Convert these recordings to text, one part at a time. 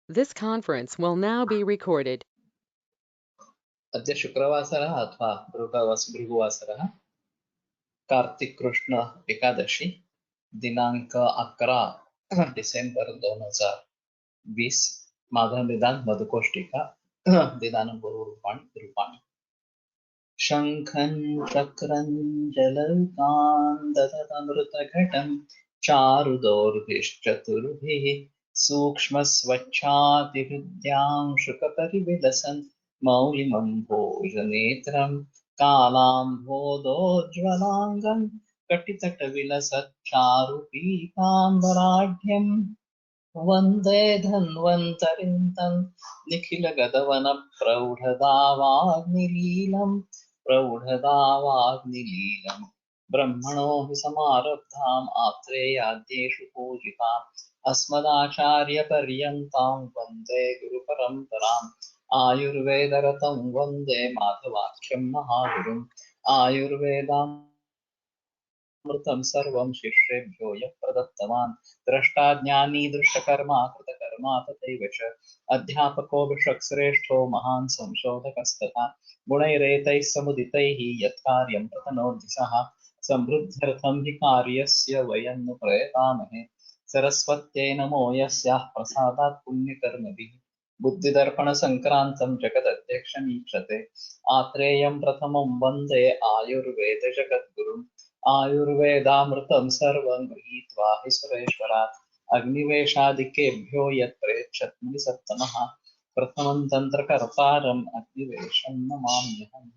This conference will now be recorded. अद्य शुक्रवासरः अथवा भृगुवासरः कार्तिक कृष्ण एकादशी दिनांक 11 डिसेंबर 2020 माधव निदान मधुकोष्टिका दिनानुरूपाणि शंखं चक्रं जलकान् ददतमृतघटं चारुदौर्भिश्चतुर्भिः सूक्ष्मस्वच्छातिहृद्यां शुकपरिविलसन् मौलिमम्भोजनेत्रं कालाम्भोदोज्ज्वलाङ्गं कटितटविलसच्चारुपीताम्बराढ्यम् वन्दे धन्वन्तरिं तं निखिलगतवनप्रौढदावाग्निलीलं ब्रह्मणो हि समारब्धाम् आत्रेयाद्येषु पूजिताम् अस्मदाचार्यपर्यन्तां वन्दे गुरुपरम्पराम् आयुर्वेदरतं वन्दे माधवाख्यं महागुरुम् आयुर्वेदामृतं सर्वं शिष्येभ्यो यः प्रदत्तवान् द्रष्टा ज्ञानी दृष्टकर्मा कृतकर्मा तथैव च अध्यापको विषक्श्रेष्ठो महान् संशोधकस्तथा गुणैरेतैः समुदितैः यत्कार्यं प्रतनोति सः समृद्ध्यर्थं हि कार्यस्य वयं नु प्रयतामहे सरस्वत्यै नमो यस्याः प्रसादात् पुण्यकर्मभिः बुद्धिदर्पणसङ्क्रान्तं जगदध्यक्षमीक्षते आत्रेयं प्रथमं वन्दे आयुर्वेदजगद्गुरुम् आयुर्वेदामृतं सर्वं गृहीत्वा हि सुरेश्वरात् अग्निवेशादिकेभ्यो यत् प्रेच्छत् सत्तमः प्रथमं तन्त्रकर्तारम् अग्निवेशं नमाम्यहम्।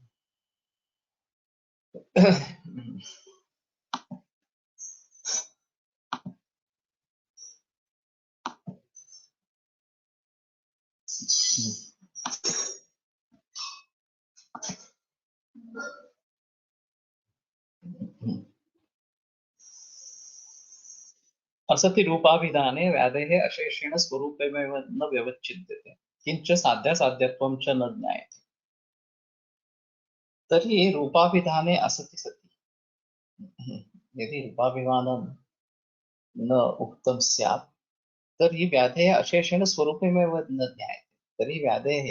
असति रूपाभिधाने व्याधेः अशेषेण स्वरूपमेव न व्यवच्छिद्यते किंच साध्यासाध्यत्वं च न ज्ञायते। तर्हि रूपाभिधाने असति सति यदि रूपाभिमानं न उक्तं स्यात् तर्हि व्याधेः अशेषेण स्वरूपमेव न ज्ञायते। तर्हि व्याधेः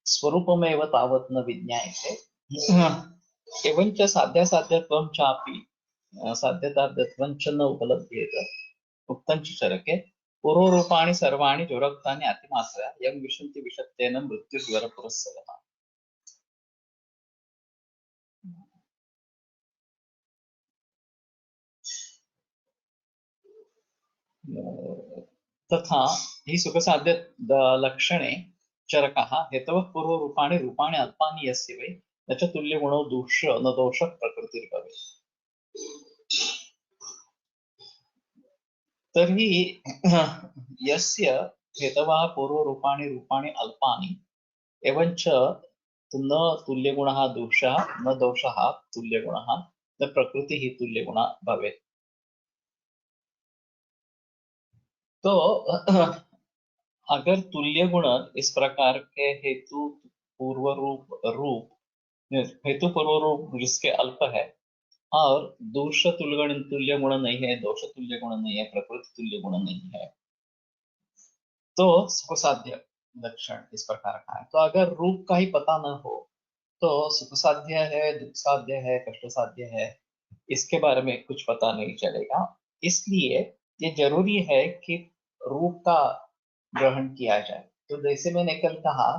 स्वरूपमेव तावत् न विज्ञायते। एवञ्च साध्यासाध्यत्वं चापि साध्यतार्थत्वं च न उपलभ्येत उक्तं च चरके पूर्वरूपाणि सर्वाणि जोरक्तानि अतिमात्रया यं विशन्ति विशत्तेन मृत्युज्वरपुरस्सरः। तथा हि सुखसाध्य लक्षणे चरकः हेतवः पूर्वरूपाणि रूपाणि अल्पानि यस्य वै न च तुल्यगुणो न दोषः प्रकृतिर्भवेत्। तर्हि यस्य हेतवः पूर्वरूपाणि रूपाणि अल्पानि एवञ्च न तुल्यगुणः दोषः न दोषः तुल्यगुणः न प्रकृतिः तुल्यगुणा भवेत्। तो अगर तुल्य गुण इस प्रकार के हेतु पूर्व रूप हेतु पूर्व रूप जिसके अल्प है और दोष तुल्य गुण नहीं है, दोष तुल्य गुण नहीं है, प्रकृति तुल्य गुण नहीं है, तो सुख साध्य लक्षण इस प्रकार का है। तो अगर रूप का ही पता न हो तो सुख साध्य है, दुख साध्य है, कष्ट साध्य है, इसके बारे में कुछ पता नहीं चलेगा। इसलिए ये जरूरी है कि रूप का ग्रहण किया जाए। तो जैसे मैंने कल कहा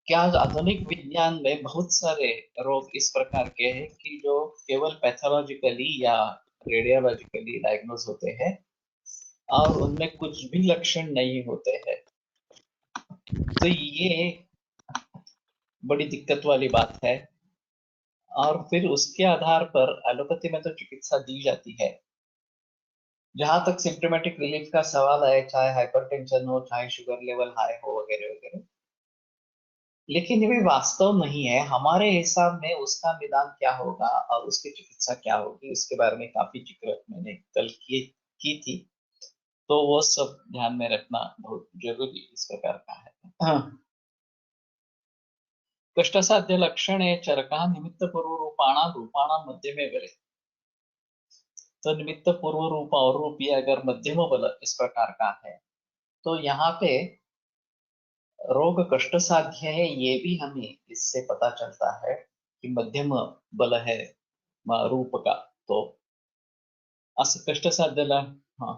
कि आज आधुनिक विज्ञान में बहुत सारे रोग इस प्रकार के हैं कि जो केवल पैथोलॉजिकली या रेडियोलॉजिकली डायग्नोज होते हैं और उनमें कुछ भी लक्षण नहीं होते हैं। तो ये बड़ी दिक्कत वाली बात है और फिर उसके आधार पर एलोपैथी में तो चिकित्सा दी जाती है। जहां तक सिम्टोमेटिक रिलीफ का सवाल है, चाहे हाइपरटेंशन हो, चाहे शुगर लेवल हाई हो, वगैरह वगैरह, लेकिन ये भी वास्तव नहीं है। हमारे हिसाब में उसका निदान क्या होगा और उसकी चिकित्सा क्या होगी, इसके बारे में काफी जिक्र मैंने कल की थी। तो वो सब ध्यान में रखना बहुत जरूरी इस प्रकार का है। कष्टसाध्य लक्षणे चरकः निमित्त पूर्व रूपाणां मध्य में बले। तो निमित्त पूर्व रूप और रूप ये अगर मध्यम बल इस प्रकार का है तो यहाँ पे रोग कष्ट साध्य है, ये भी हमें इससे पता चलता है कि मध्यम बल है रूप का, तो अस कष्ट साध्य हाँ,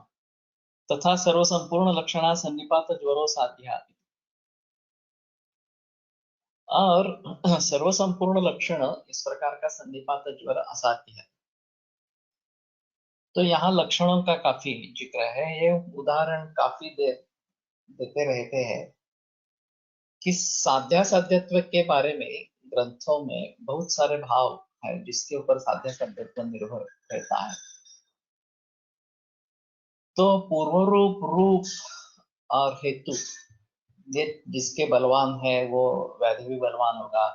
तथा सर्वसंपूर्ण लक्षणा सन्निपात ज्वरो साध्या, और सर्वसंपूर्ण लक्षण इस प्रकार का सन्निपात ज्वर असाध्य है। तो यहाँ लक्षणों का काफी जिक्र है, ये उदाहरण काफी देते रहते हैं कि साध्यासाध्यत्व के बारे में ग्रंथों में बहुत सारे भाव है जिसके ऊपर साध्यासाध्यत्व निर्भर रहता है। तो पूर्व रूप, रूप और हेतु, ये जिसके बलवान है वो व्याधि भी बलवान होगा,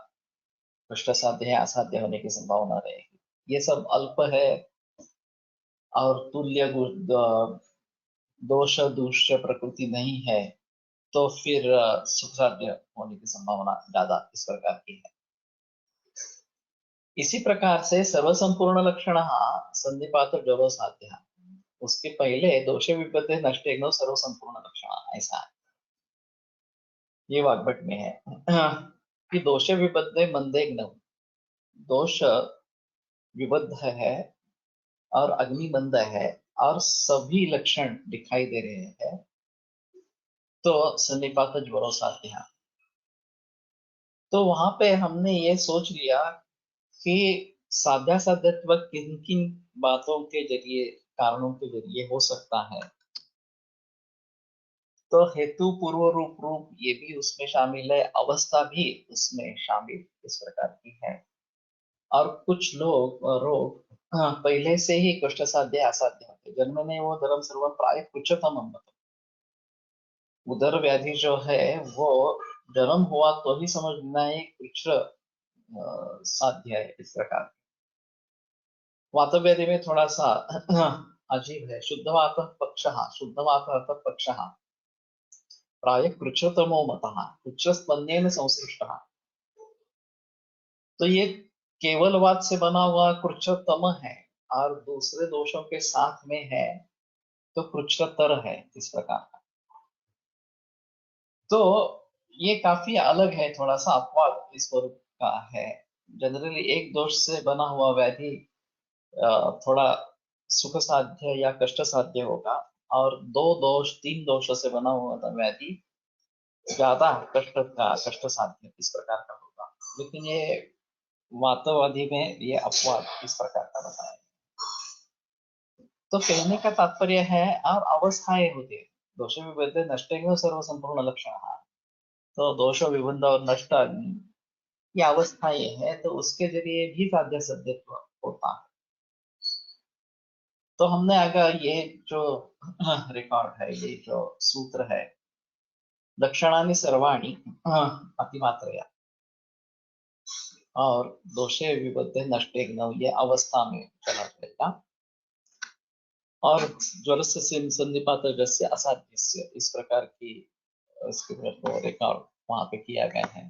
कष्ट साध्य है, असाध्य होने की संभावना रहेगी। ये सब अल्प है और तुल्य दोष दूष्य प्रकृति नहीं है, तो फिर सुख साध्य होने की संभावना ज्यादा इस प्रकार की है। इसी प्रकार से सर्वसंपूर्ण लक्षण संधिपात ज्वरो साध्य, उसके पहले दोष विपत्ति नष्टे सर्वसंपूर्ण लक्षण, ऐसा है, ये वाग्भट में है कि दोष विबद्ध मंदे ज्ञ, दोष विबद्ध है और अग्निबंध है और सभी लक्षण दिखाई दे रहे हैं, तो सन्निपात ज्वरो साध्य। तो वहां पे हमने ये सोच लिया कि साध्या साध्यत्व किन किन बातों के जरिए, कारणों के जरिए हो सकता है। तो हेतु, पूर्व रूप, रूप ये भी उसमें शामिल है, अवस्था भी उसमें शामिल इस प्रकार की है। और कुछ लोग रोग पहले से ही कष्ट साध्य असाध्य होते, जन्म में वो धर्म सर्व प्राय कुछतम अमृत, उदर व्याधि जो है वो जन्म हुआ तो ही समझना है कुछ साध्य है इस प्रकार। वात व्याधि में थोड़ा सा अजीब है, शुद्ध वात पक्ष, शुद्ध वात अर्थ पक्ष, प्राय कृच्छतमो मतः, कृच्छस्पन्येन संसृष्टः। तो ये केवल वात से बना हुआ कृच्छतम है और दूसरे दोषों के साथ में है तो कृच्छतर है इस प्रकार का। तो ये काफी अलग है, थोड़ा सा अपवाद इस स्वरूप का है। जनरली एक दोष से बना हुआ व्याधि थोड़ा सुख साध्य या कष्ट साध्य होगा, और दो दोष, तीन दोषों से बना हुआ व्याधि ज्यादा कष्ट साध्य इस प्रकार का होगा। लेकिन ये वातवादी में ये अपवाद इस प्रकार का बताया। तो कहने का तात्पर्य है, और अवस्थाएं होती है, दोष विबद्ध नष्ट सर्व संपूर्ण लक्षण, तो दोष विबंध और नष्ट ये अवस्थाएं है, तो उसके जरिए भी साध्य सध्यत्व होता है। तो हमने अगर ये जो रिकॉर्ड है, ये जो सूत्र है, लक्षणानि सर्वाणि अतिमात्रया और दोषे विबद्धे नष्टे ज्ञ, ये अवस्था में चला जाएगा, और ज्वर से संधिपात जस्य असाध्य, इस प्रकार की इसके रिकॉर्ड वहां पे किया गया है।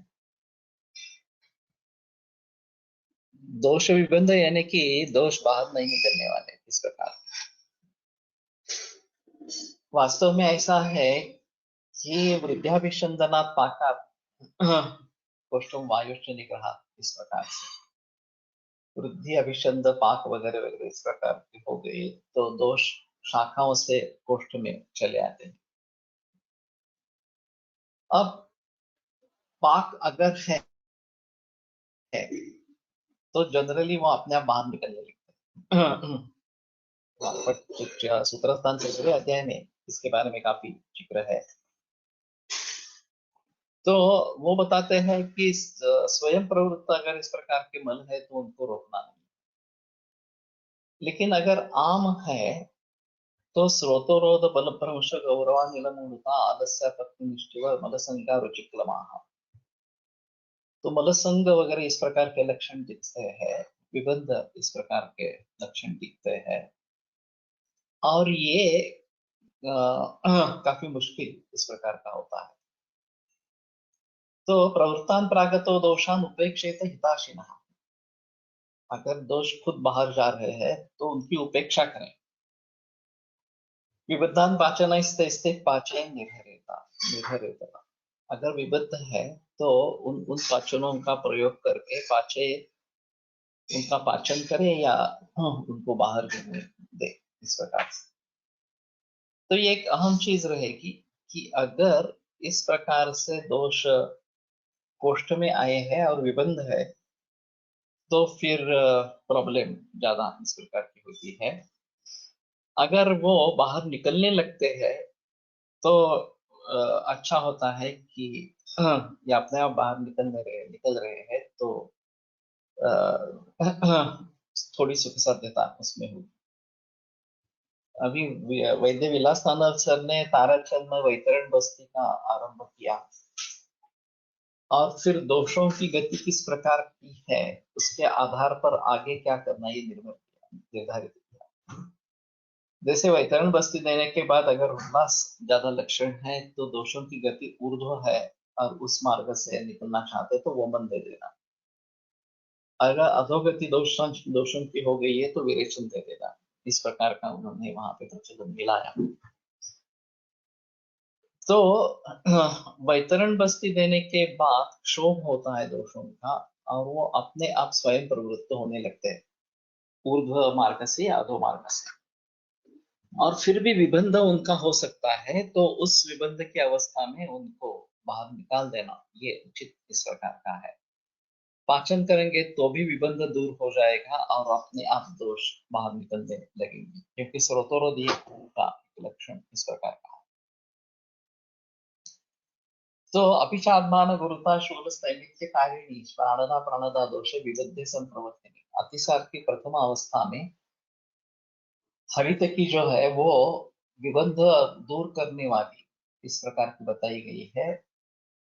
दोष विबंध यानी कि दोष बाहर नहीं निकलने वाले इस प्रकार। वास्तव में ऐसा है कि वृद्धाभिषंदनात् पाकात् कोष्ठम वायुश्च निग्रह, इस प्रकार से वृद्धि अभिषंद पाक वगैरह वगैरह इस प्रकार के हो गए तो दोष शाखाओं से कोष्ठ में चले आते हैं। अब पाक अगर है तो जनरली वो अपने आप बाहर निकलने लगते हैं। सूत्रस्थान से अध्याय में इसके बारे में काफी जिक्र है। तो वो बताते हैं कि स्वयं प्रवृत्त अगर इस प्रकार के मल है तो उनको रोकना नहीं, लेकिन अगर आम है तो स्रोतोरोध बल भ्रंश गौरवानिलमूलता आलस्य पत्नी निष्ठिव मलसंगा रुचिक्लमाः, तो मलसंग वगैरह इस प्रकार के लक्षण दिखते हैं, विबंध इस प्रकार के लक्षण दिखते हैं, और ये काफी मुश्किल इस प्रकार का होता है। तो प्रवृत्तान प्रागतो दोषान उपेक्षित हिताशिनः, अगर दोष खुद बाहर जा रहे हैं तो उनकी उपेक्षा करें। विबद्धान पाचनैस्तैस्ते पाचन निर्हरेत। अगर विबद्ध है तो उन पाचनों का प्रयोग करके उनका पाचन करे या उनको बाहर जाने दे, इस प्रकार से। तो ये एक अहम चीज रहेगी कि अगर इस प्रकार से दोष कोष्ठ में आए हैं और विबंध है तो फिर प्रॉब्लम ज्यादा इस प्रकार की होती है। अगर वो बाहर निकलने लगते हैं तो अच्छा होता है कि ये अपने आप बाहर निकल रहे हैं तो थोड़ी सुख साध्यता उसमें हुई। अभी वैद्य विलासानंद सर ने ताराचंद में वैतरण बस्ती का आरंभ किया और फिर दोषों की गति किस प्रकार की है उसके आधार पर आगे क्या करना ये निर्धारित किया। जैसे वैतरण बस्ती देने के बाद अगर उल्लास ज्यादा लक्षण है तो दोषों की गति ऊर्ध्व है और उस मार्ग से निकलना चाहते तो वो मन दे देना। अगर अधोगति दोषों की हो गई है तो विरेचन दे देना। इस प्रकार का उन्होंने वहां पे प्रचलन मिलाया। तो वैतरण बस्ती देने के बाद क्षोभ होता है दोषों का और वो अपने आप स्वयं प्रवृत्त होने लगते हैं ऊर्ध्व मार्ग से या अधो मार्ग से। और फिर भी विबंध उनका हो सकता है तो उस विबंध की अवस्था में उनको बाहर निकाल देना ये उचित इस प्रकार का है। पाचन करेंगे तो भी विबंध दूर हो जाएगा और अपने आप दोष बाहर निकलने लगेंगे क्योंकि स्रोतोरोधी का लक्षण इस प्रकार का है। तो अपिचात्मान गुरुता शूल स्थैमित्य कारिणी प्राणदा प्राणदा दोषे विबद्धे संप्रवर्तिनी। अतिसार की प्रथम अवस्था में हरित की जो है वो विबंध दूर करने वाली इस प्रकार की बताई गई है।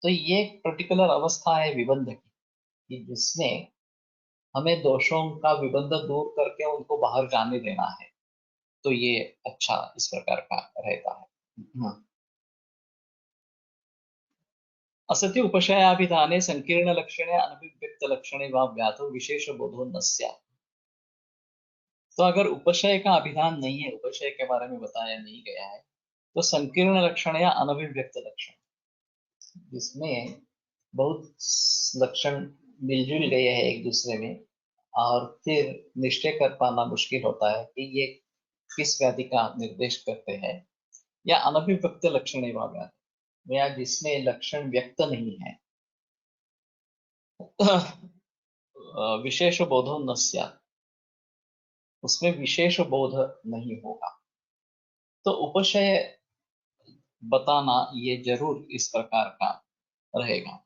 तो ये एक पर्टिकुलर अवस्था है विबंध की कि जिसमें हमें दोषों का विबंध दूर करके उनको बाहर जाने देना है। तो ये अच्छा इस प्रकार का रहता है। असत्य उपशयाभिधाने संकीर्ण लक्षणे अनभिव्यक्त लक्षणे व व्याधो विशेष बोधो न स्यात्। तो अगर उपशय का अभिधान नहीं है, उपशय के बारे में बताया नहीं गया है, तो संकीर्ण लक्षण या अनभिव्यक्त लक्षण जिसमें बहुत लक्षण मिलजुल गए हैं एक दूसरे में और फिर निश्चय कर पाना मुश्किल होता है कि ये किस व्याधि का निर्देश करते हैं, या अनभिव्यक्त लक्षण या जिसमें लक्षण व्यक्त नहीं है। विशेष बोधो न स्यात्, उसमें विशेष बोध नहीं होगा। तो उपशय बताना ये जरूर इस प्रकार का रहेगा।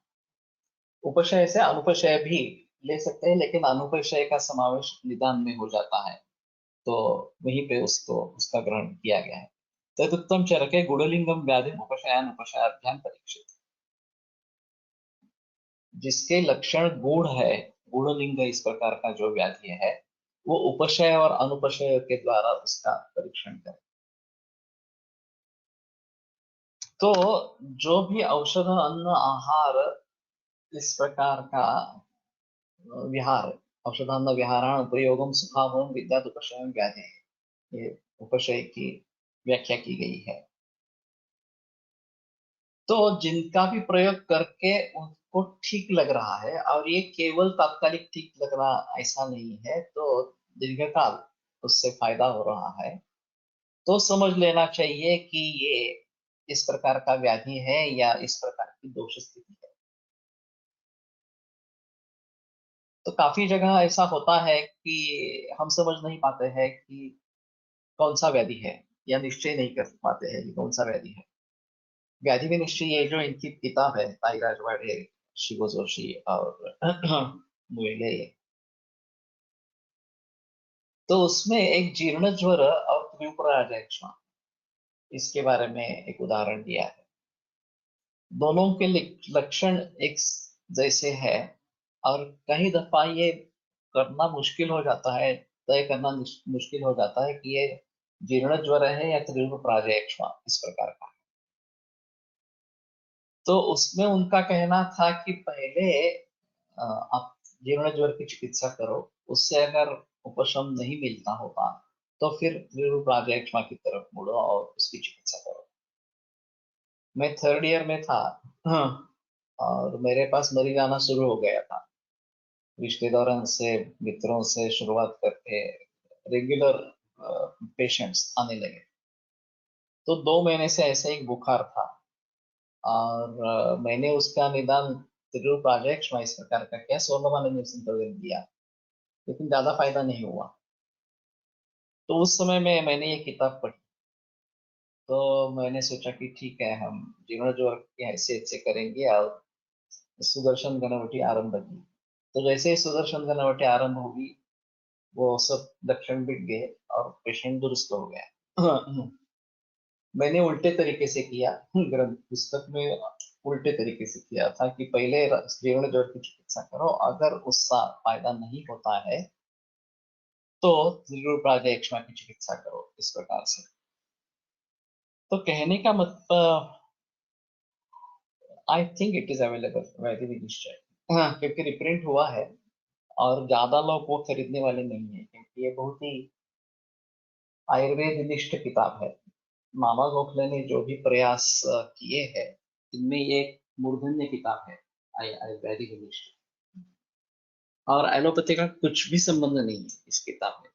उपशय से अनुपशय भी ले सकते हैं लेकिन अनुपशय का समावेश निदान में हो जाता है तो वहीं पे उसका ग्रहण किया गया है। तदुत्तम चरके गुणलिंगम व्याधि उपशयान उपशयाभ्याम परीक्षित। जिसके लक्षण गूढ़ है, गूढ़लिंग इस प्रकार का जो व्याधि है वो उपशय और अनुपशय के द्वारा उसका परीक्षण करें। तो जो भी औषध अन्न आहार इस प्रकार का विहार, औषधान्न विहाराण उपयोगम सुखावम विद्यात उपशय व्याधि, ये उपशय की व्याख्या की गई है। तो जिनका भी प्रयोग करके उनको ठीक लग रहा है और ये केवल तात्कालिक ठीक लगना ऐसा नहीं है तो दीर्घकाल उससे फायदा हो रहा है तो समझ लेना चाहिए कि ये इस प्रकार का व्याधि है या इस प्रकार की दोष स्थिति है। तो काफी जगह ऐसा होता है कि हम समझ नहीं पाते हैं कि कौन सा व्याधि है या निश्चय नहीं कर पाते हैं कि कौन सा व्याधि है। व्याधि में निश्चय ये जो इनकी किताब है ताईराज वाड़े, शिवो जोशी और मुइले, तो उसमें एक जीर्ण ज्वर और त्रिपुराजयक्ष्मा इसके बारे में एक उदाहरण दिया है। दोनों के लक्षण एक जैसे है और कई दफा ये करना मुश्किल हो जाता है, तय करना मुश्किल हो जाता है कि ये जीर्ण ज्वर है या तीव्र पराजयक्ष्मा इस प्रकार का। तो उसमें उनका कहना था कि पहले आप जीर्ण ज्वर की चिकित्सा करो, उससे अगर उपशम नहीं मिलता होगा तो फिर त्रिरूप राजयक्ष्मा की तरफ मुड़ो और उसकी चिकित्सा करो। मैं थर्ड ईयर में था। हाँ। और मेरे पास मरीज आना शुरू हो गया था, रिश्तेदारों से, मित्रों से शुरुआत करके रेगुलर पेशेंट्स आने लगे। तो 2 महीने से ऐसे एक बुखार था, और मैंने उसका निदान त्रिरूप राजयक्ष्मा इस प्रकार का किया, सोलोमान दिया, लेकिन ज्यादा फायदा नहीं हुआ। तो उस समय में मैंने ये किताब पढ़ी, तो मैंने सोचा कि ठीक है, हम जीवन जो की हैसियत से करेंगे, और सुदर्शन गणवटी आरंभ की। तो जैसे ही सुदर्शन गणवटी आरंभ होगी, वो सब लक्षण मिट गए और पेशेंट दुरुस्त हो गया। मैंने उल्टे तरीके से किया, ग्रंथ पुस्तक में उल्टे तरीके से किया था कि पहले जीर्ण ज्वर की चिकित्सा करो, अगर उसका फायदा नहीं होता है तो त्रिरूप राजयक्ष्मा की चिकित्सा करो, इस प्रकार से। तो कहने का मतलब, I think it is available वैदिक निश्चय, हाँ, क्योंकि रिप्रिंट हुआ है, और ज्यादा लोग वो खरीदने वाले नहीं है, क्योंकि ये बहुत ही आयुर्वेद निष्ठ किताब है। मामा गोखले ने जो भी प्रयास किए हैं, इनमें ये एक मूर्धन्य किताब है, आयुर्वेदिक निष्ठ। और एलोपैथी का कुछ भी संबंध नहीं है इस किताब में,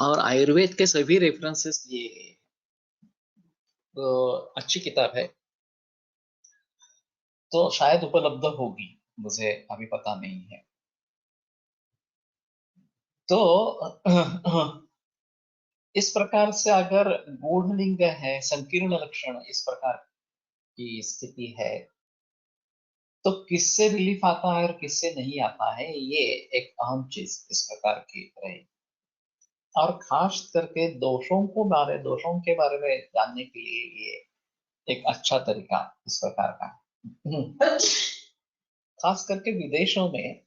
और आयुर्वेद के सभी रेफरेंसेस दिए गए हैं। तो अच्छी किताब है, तो शायद उपलब्ध होगी, मुझे अभी पता नहीं है। तो इस प्रकार से अगर गूढ़ लिंग है, संकीर्ण लक्षण इस प्रकार की स्थिति है, तो किससे रिलीफ आता है और किससे नहीं आता है, ये एक अहम चीज इस प्रकार की रहेगी। और खास करके दोषों के बारे में जानने के लिए ये एक अच्छा तरीका इस प्रकार का है। खास करके विदेशों में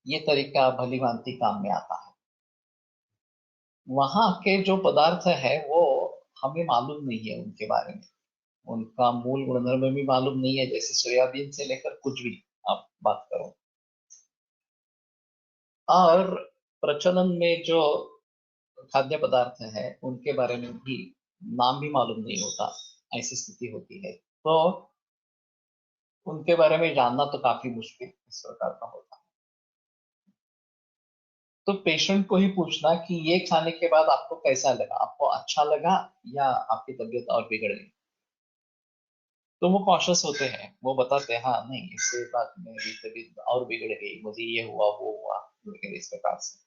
ये तरीका भली भांति काम में आता है। वहां के जो पदार्थ है वो हमें मालूम नहीं है उनके बारे में, उनका मूल गुणधर्म भी मालूम नहीं है, जैसे सोयाबीन से लेकर कुछ भी आप बात करो। और प्रचलन में जो खाद्य पदार्थ है उनके बारे में भी नाम भी मालूम नहीं होता, ऐसी स्थिति होती है। तो उनके बारे में जानना तो काफी मुश्किल इस प्रकार का होता है। तो पेशेंट को ही पूछना कि ये खाने के बाद आपको कैसा लगा, आपको अच्छा लगा या आपकी तबीयत और बिगड़ गई। तो वो कॉशियस होते हैं, वो बताते हैं हाँ नहीं, इससे बाद मेरी तबीयत और बिगड़ गई, मुझे ये हुआ वो हुआ वगैरह इस प्रकार से।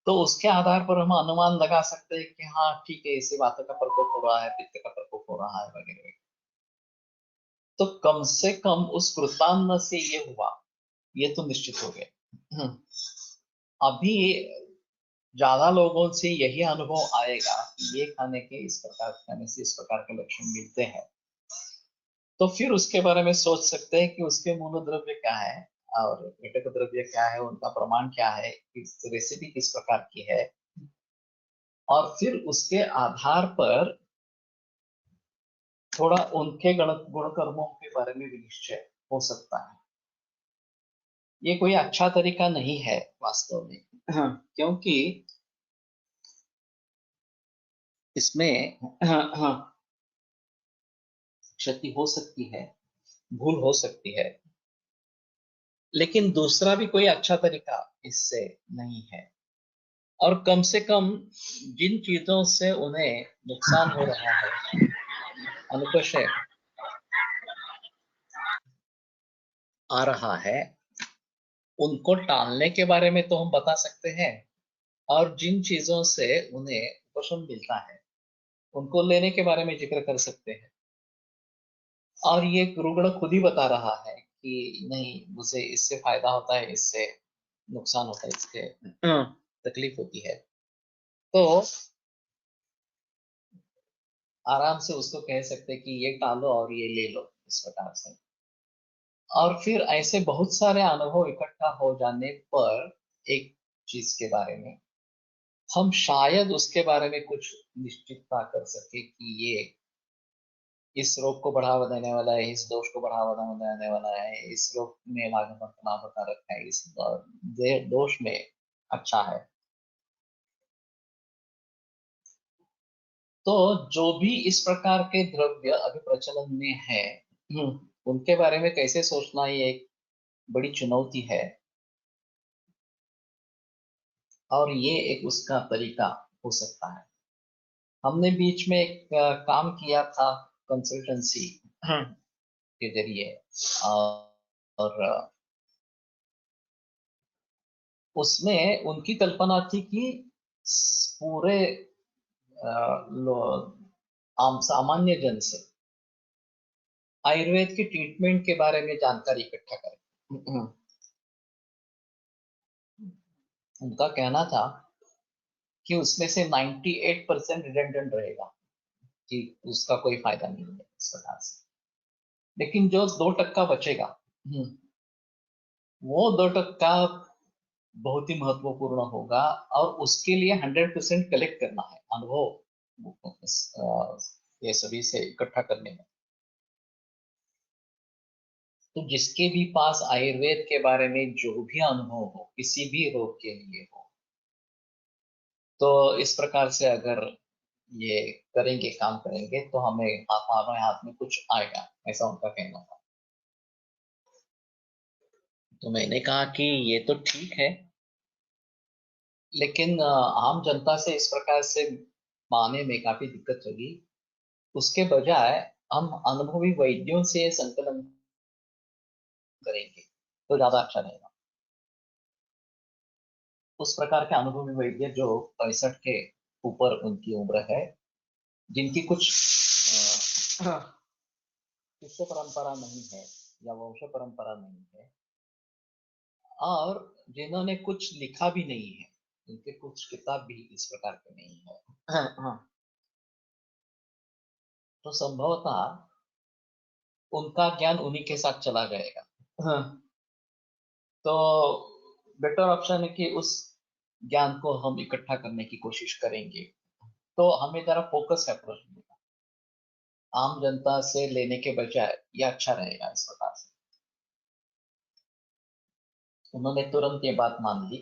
तो उसके आधार पर हम अनुमान लगा सकते हैं कि हाँ ठीक है, इससे वात का प्रकोप हो रहा है, पित्त का प्रकोप हो रहा है वगैरह। तो कम से कम उस कृतान्न से ये हुआ, ये तो निश्चित हो गया। अभी ज्यादा लोगों से यही अनुभव आएगा कि ये खाने के इस प्रकार खाने से इस प्रकार के लक्षण मिलते हैं, तो फिर उसके बारे में सोच सकते हैं कि उसके मूल द्रव्य क्या है और घटक द्रव्य क्या है, उनका प्रमाण क्या है, किस रेसिपी किस प्रकार की है, और फिर उसके आधार पर थोड़ा उनके गुण कर्मों के बारे में भी निश्चय हो सकता है। ये कोई अच्छा तरीका नहीं है वास्तव में। हाँ, क्योंकि इसमें हाँ हाँ क्षति हो सकती है, भूल हो सकती है, लेकिन दूसरा भी कोई अच्छा तरीका इससे नहीं है। और कम से कम जिन चीजों से उन्हें नुकसान हो रहा है, अनुकूल आ रहा है, उनको टालने के बारे में तो हम बता सकते हैं, और जिन चीजों से उन्हें उपशम मिलता है उनको लेने के बारे में जिक्र कर सकते हैं। और ये रुग्ण खुद ही बता रहा है कि नहीं, मुझे इससे फायदा होता है, इससे नुकसान होता है, इससे तकलीफ होती है। तो आराम से उसको कह सकते हैं कि ये टालो और ये ले लो, इस प्रकार से। और फिर ऐसे बहुत सारे अनुभव इकट्ठा हो जाने पर एक चीज के बारे में हम शायद उसके बारे में कुछ निश्चितता कर सके कि ये इस रोग को बढ़ावा देने वाला है, इस दोष को बढ़ावा देने वाला है, इस रोग में लाभ बता रखा है, इस दोष में अच्छा है। तो जो भी इस प्रकार के द्रव्य अभी प्रचलन में है, उनके बारे में कैसे सोचना, ये एक बड़ी चुनौती है। और ये एक उसका तरीका हो सकता है। हमने बीच में एक काम किया था कंसल्टेंसी के जरिए, और उसमें उनकी कल्पना थी कि पूरे आम सामान्य जन से आयुर्वेद के ट्रीटमेंट के बारे में जानकारी इकट्ठा करें। उनका कहना था कि उसमें से 98% रिडंडेंट रहेगा, कि उसका कोई फायदा नहीं है इस प्रकार से। लेकिन जो 2% बचेगा, वो 2% बहुत ही महत्वपूर्ण होगा, और उसके लिए 100% कलेक्ट करना है अनुभव, ये सभी से इकट्ठा करने में। तो जिसके भी पास आयुर्वेद के बारे में जो भी अनुभव हो, किसी भी रोग के लिए हो, तो इस प्रकार से अगर ये करेंगे, काम करेंगे, तो हमें हमारे हाथ में कुछ आएगा, ऐसा उनका कहना था। तो मैंने कहा कि ये तो ठीक है, लेकिन आम जनता से इस प्रकार से पाने में काफी दिक्कत होगी। उसके बजाय हम अनुभवी वैद्यों से संकलन करेंगे तो ज्यादा अच्छा रहेगा। उस प्रकार के अनुभवी वैद्य जो 65 के ऊपर उनकी उम्र है, जिनकी कुछ शिष्य परंपरा नहीं है या वंश परंपरा नहीं है, और जिन्होंने कुछ लिखा भी नहीं है, उनके कुछ किताब भी इस प्रकार के नहीं है। तो संभवतः उनका ज्ञान उन्हीं के साथ चला जाएगा। तो बेटर ऑप्शन है कि उस ज्ञान को हम इकट्ठा करने की कोशिश करेंगे। तो हमें जरा फोकस अप्रोच मिलेगा, आम जनता से लेने के बजाय ये अच्छा रहेगा इस प्रकार से। उन्होंने तुरंत ये बात मान ली,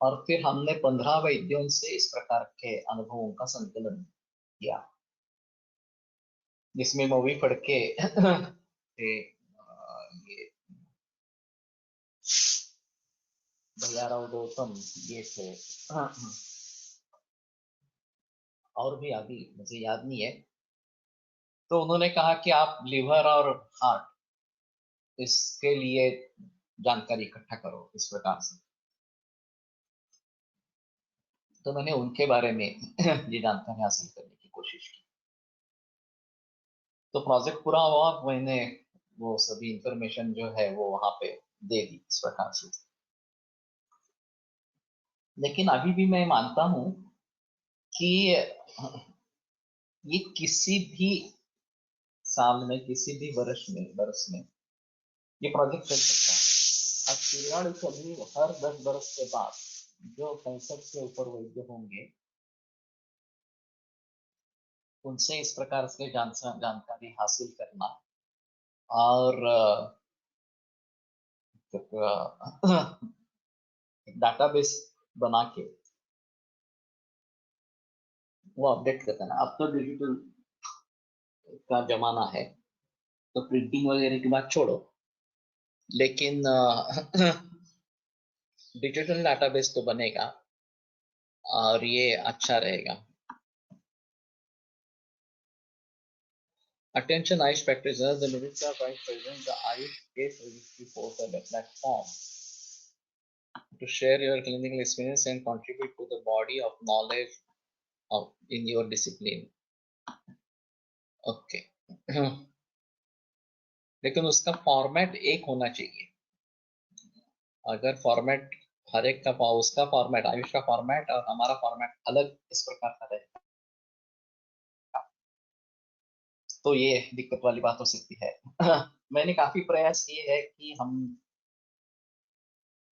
और फिर हमने 15 वैद्यों से इस प्रकार के अनुभवों का संकलन किया, जिसमें मूवी पढ़ के ये भैयाराव गौतम ये थे, और भी अभी मुझे याद नहीं है। तो उन्होंने कहा कि आप लिवर और हार्ट, इसके लिए जानकारी इकट्ठा करो इस प्रकार से। तो मैंने उनके बारे में ये जानकारी हासिल करने की कोशिश की। तो प्रोजेक्ट पूरा हुआ, मैंने वो सभी इंफॉर्मेशन जो है वो वहां पे दे दी इस प्रकार से। लेकिन अभी भी मैं मानता हूं कि ये किसी भी साल में, किसी भी वर्ष में ये प्रोजेक्ट चल सकता है। अब पीरियडिकली हर 10 बरस के बाद जो 65 से ऊपर वैद्य होंगे, उनसे इस प्रकार से जानकारी हासिल करना, और डाटाबेस बना के वो अपडेट करता है ना। अब तो डिजिटल का जमाना है, तो प्रिंटिंग वगैरह की बात छोड़ो, लेकिन डिजिटल डाटाबेस तो बनेगा, और ये अच्छा रहेगा। Attention Ayush practitioners, the Ministry of Ayush presents the Ayush Case Registry Portal, a platform to share your clinical experience and contribute to the body of knowledge of in your discipline. Okay. लेकिन उसका format एक होना चाहिए। अगर format हर एक का, उसका format, Ayush का फॉर्मेट और हमारा फॉर्मेट अलग इस प्रकार का रहेगा, तो ये दिक्कत वाली बात हो सकती है। मैंने काफी प्रयास किए है कि हम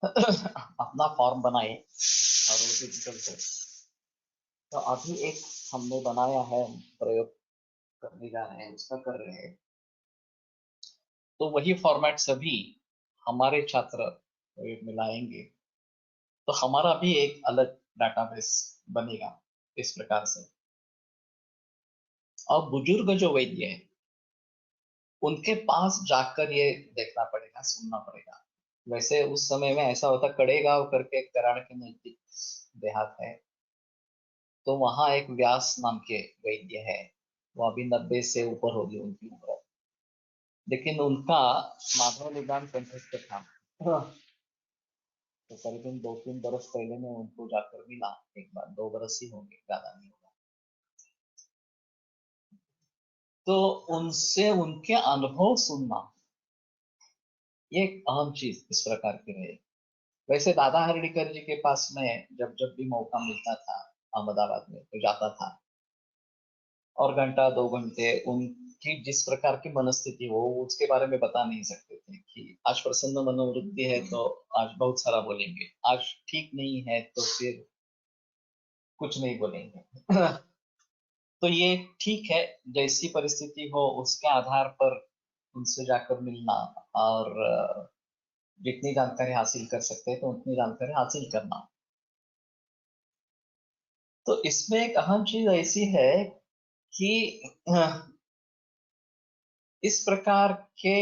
अपना फॉर्म बनाए और वो डिजिटल हो। तो अभी एक हमने बनाया है, प्रयोग करने जा रहे हैं उसका कर रहे हैं, तो वही फॉर्मेट सभी हमारे छात्र मिलाएंगे तो हमारा भी एक अलग डाटाबेस बनेगा इस प्रकार से। और बुजुर्ग जो वैद्य है उनके पास जाकर ये देखना पड़ेगा, सुनना पड़ेगा। वैसे उस समय में ऐसा होता, कड़ेगांव करके कराड़ के नजदीक देहात है, तो वहां एक व्यास नाम के वैद्य है, वो अभी 90 से ऊपर होगी उनकी उम्र, लेकिन उनका माधव निदान कंठस्थ था। हाँ। तो करीबन 2-3 बरस पहले मैं उनको जाकर मिला एक बार, 2 बरस ही होंगे, ज्यादा नहीं होगा। तो उनसे उनके अनुभव सुनना ये एक अहम चीज इस प्रकार की रही। वैसे दादा हरडीकर जी के पास में जब जब भी मौका मिलता था अहमदाबाद में तो जाता था, और घंटा 2 घंटे उनकी जिस प्रकार की मनस्थिति वो उसके बारे में बता नहीं सकते थे कि आज प्रसन्न मनोवृत्ति है तो आज बहुत सारा बोलेंगे, आज ठीक नहीं है तो फिर कुछ नहीं बोलेंगे। तो ये ठीक है, जैसी परिस्थिति हो उसके आधार पर उनसे जाकर मिलना, और जितनी जानकारी हासिल कर सकते हैं तो उतनी जानकारी हासिल करना। तो इसमें एक अहम चीज ऐसी है कि इस प्रकार के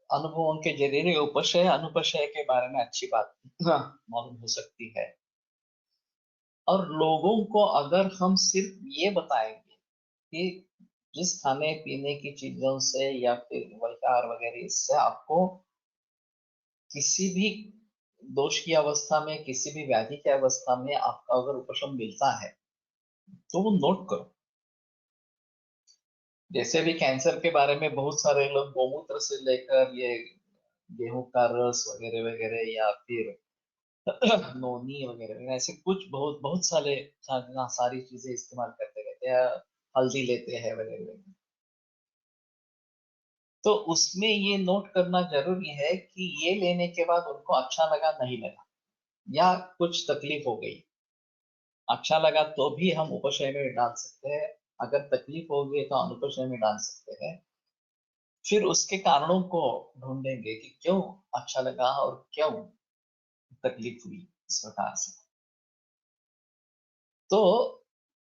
अनुभवों के जरिए उपशय अनुपशय के बारे में अच्छी बात मालूम हो सकती है। और लोगों को अगर हम सिर्फ ये बताएंगे कि जिस खाने पीने की चीजों से या फिर विकार वगैरह इससे आपको किसी भी दोष की अवस्था में, किसी भी व्याधि की अवस्था में आपका अगर उपशम मिलता है तो वो नोट करो। जैसे भी कैंसर के बारे में बहुत सारे लोग गोमूत्र से लेकर ये गेहूं का रस वगैरह वगैरह या फिर नोनी वगैरह ऐसे कुछ बहुत बहुत सारी चीजें इस्तेमाल करते रहते हैं, हल्दी लेते हैं वगैरह वगैरह। तो उसमें ये नोट करना जरूरी है कि ये लेने के बाद उनको अच्छा लगा नहीं लगा या कुछ तकलीफ हो गई, अच्छा लगा तो भी हम उपशय में डाल सकते हैं, अगर तकलीफ हो गई तो अनुपशय में डाल सकते हैं। फिर उसके कारणों को ढूंढेंगे कि क्यों अच्छा लगा और क्यों तकलीफ हुई इस प्रकार से। तो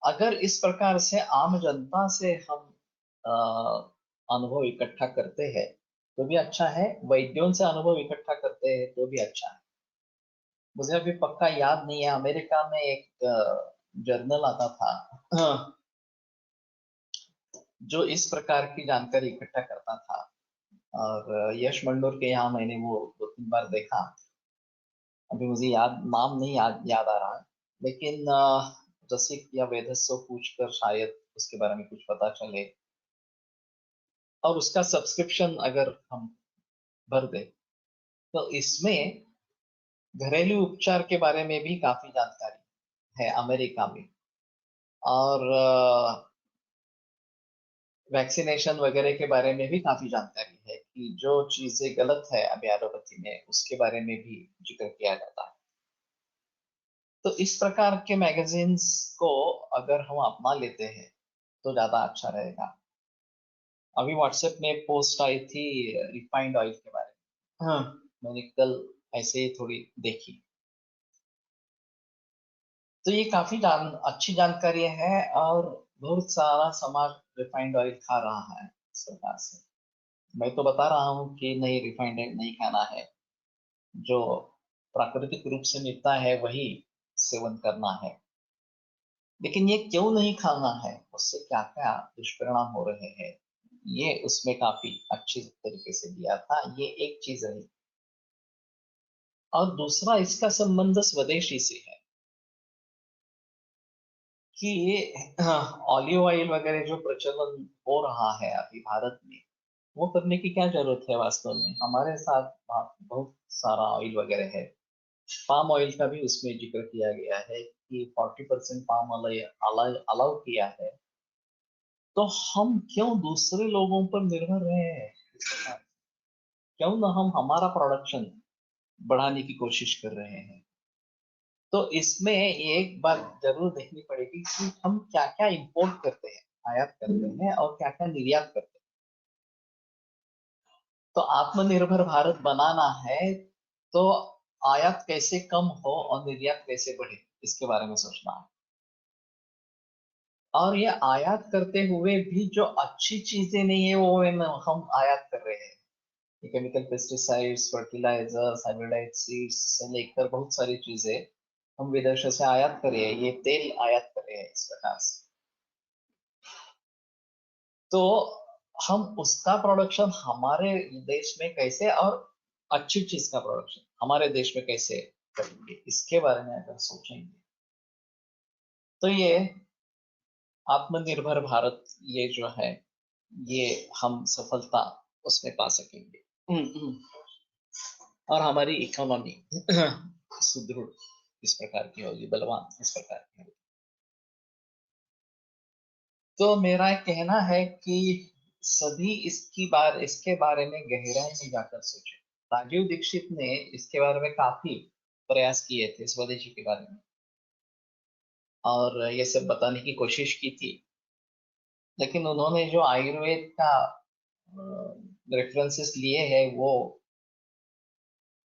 अगर इस प्रकार से आम जनता से हम अनुभव इकट्ठा करते हैं तो भी अच्छा है, वैद्यों से अनुभव इकट्ठा करते हैं तो भी अच्छा है। मुझे अभी पक्का याद नहीं है, अमेरिका में एक जर्नल आता था जो इस प्रकार की जानकारी इकट्ठा करता था, और यश मंडोर के यहाँ मैंने वो 2-3 बार देखा। अभी मुझे नाम नहीं याद आ रहा है, लेकिन रसिक या वेदस्व पूछकर शायद उसके बारे में कुछ पता चले, और उसका सब्सक्रिप्शन अगर हम भर दे तो इसमें घरेलू उपचार के बारे में भी काफी जानकारी है अमेरिका में, और वैक्सीनेशन वगैरह के बारे में भी काफी जानकारी है कि जो चीजें गलत है अभी एलोपैथी में उसके बारे में भी जिक्र किया जाता है। तो इस प्रकार के मैगजीन्स को अगर हम अपना लेते हैं तो ज्यादा अच्छा रहेगा। अभी व्हाट्सएप में पोस्ट आई थी रिफाइंड ऑयल के बारे में, हाँ मैंने कल ऐसे ही थोड़ी देखी, तो ये काफी अच्छी जानकारी है। और बहुत सारा समाज रिफाइंड ऑयल खा रहा है इस प्रकार से। मैं तो बता रहा हूँ कि नहीं, रिफाइंड ऑयल नहीं खाना है, जो प्राकृतिक रूप से मिलता है वही सेवन करना है। लेकिन ये क्यों नहीं खाना है, उससे क्या क्या दुष्परिणाम हो रहे हैं, ये उसमें काफी अच्छी तरीके से दिया था। ये एक चीज रही। और दूसरा इसका संबंध स्वदेशी से है कि ये ऑलिव ऑयल वगैरह जो प्रचलन हो रहा है अभी भारत में, वो करने की क्या जरूरत है वास्तव में। हमारे साथ बहुत सारा ऑयल वगैरह है। पाम ऑयल का भी उसमें जिक्र किया गया है कि 40% पाम ऑयल अलाउ किया है। तो हम क्यों दूसरे लोगों पर निर्भर रहे हैं, क्यों ना हम हमारा प्रोडक्शन बढ़ाने की कोशिश कर रहे हैं। तो इसमें एक बात जरूर देखनी पड़ेगी कि हम क्या क्या इंपोर्ट करते हैं। आयात करते हैं और क्या क्या निर्यात करते हैं। तो आत्मनिर्भर भारत बनाना है तो आयात कैसे कम हो और निर्यात कैसे बढ़े, इसके बारे में सोचना है। और ये आयात करते हुए भी जो अच्छी चीजें नहीं है वो हम आयात कर रहे हैं। Chemical pesticides, fertilisers, hybridised seeds से लेकर बहुत सारी चीजें हम विदेशों से आयात कर रहे हैं, ये तेल आयात कर रहे हैं इस प्रकार से। तो हम उसका प्रोडक्शन हमारे देश में कैसे, और अच्छी चीज का प्रोडक्शन हमारे देश में कैसे करेंगे, इसके बारे में अगर सोचेंगे तो ये आत्मनिर्भर भारत ये जो है ये हम सफलता उसमें पा सकेंगे। और हमारी इकोनॉमी सुदृढ़ इस प्रकार की होगी, बलवान इस प्रकार की होगी। तो मेरा कहना है कि सभी इसके बारे में गहराई में जाकर सोचे। राजीव दीक्षित ने इसके बारे में काफी प्रयास किए थे, स्वदेशी के बारे में, और ये सब बताने की कोशिश की थी। लेकिन उन्होंने जो आयुर्वेद का रेफरेंसेस लिए हैं वो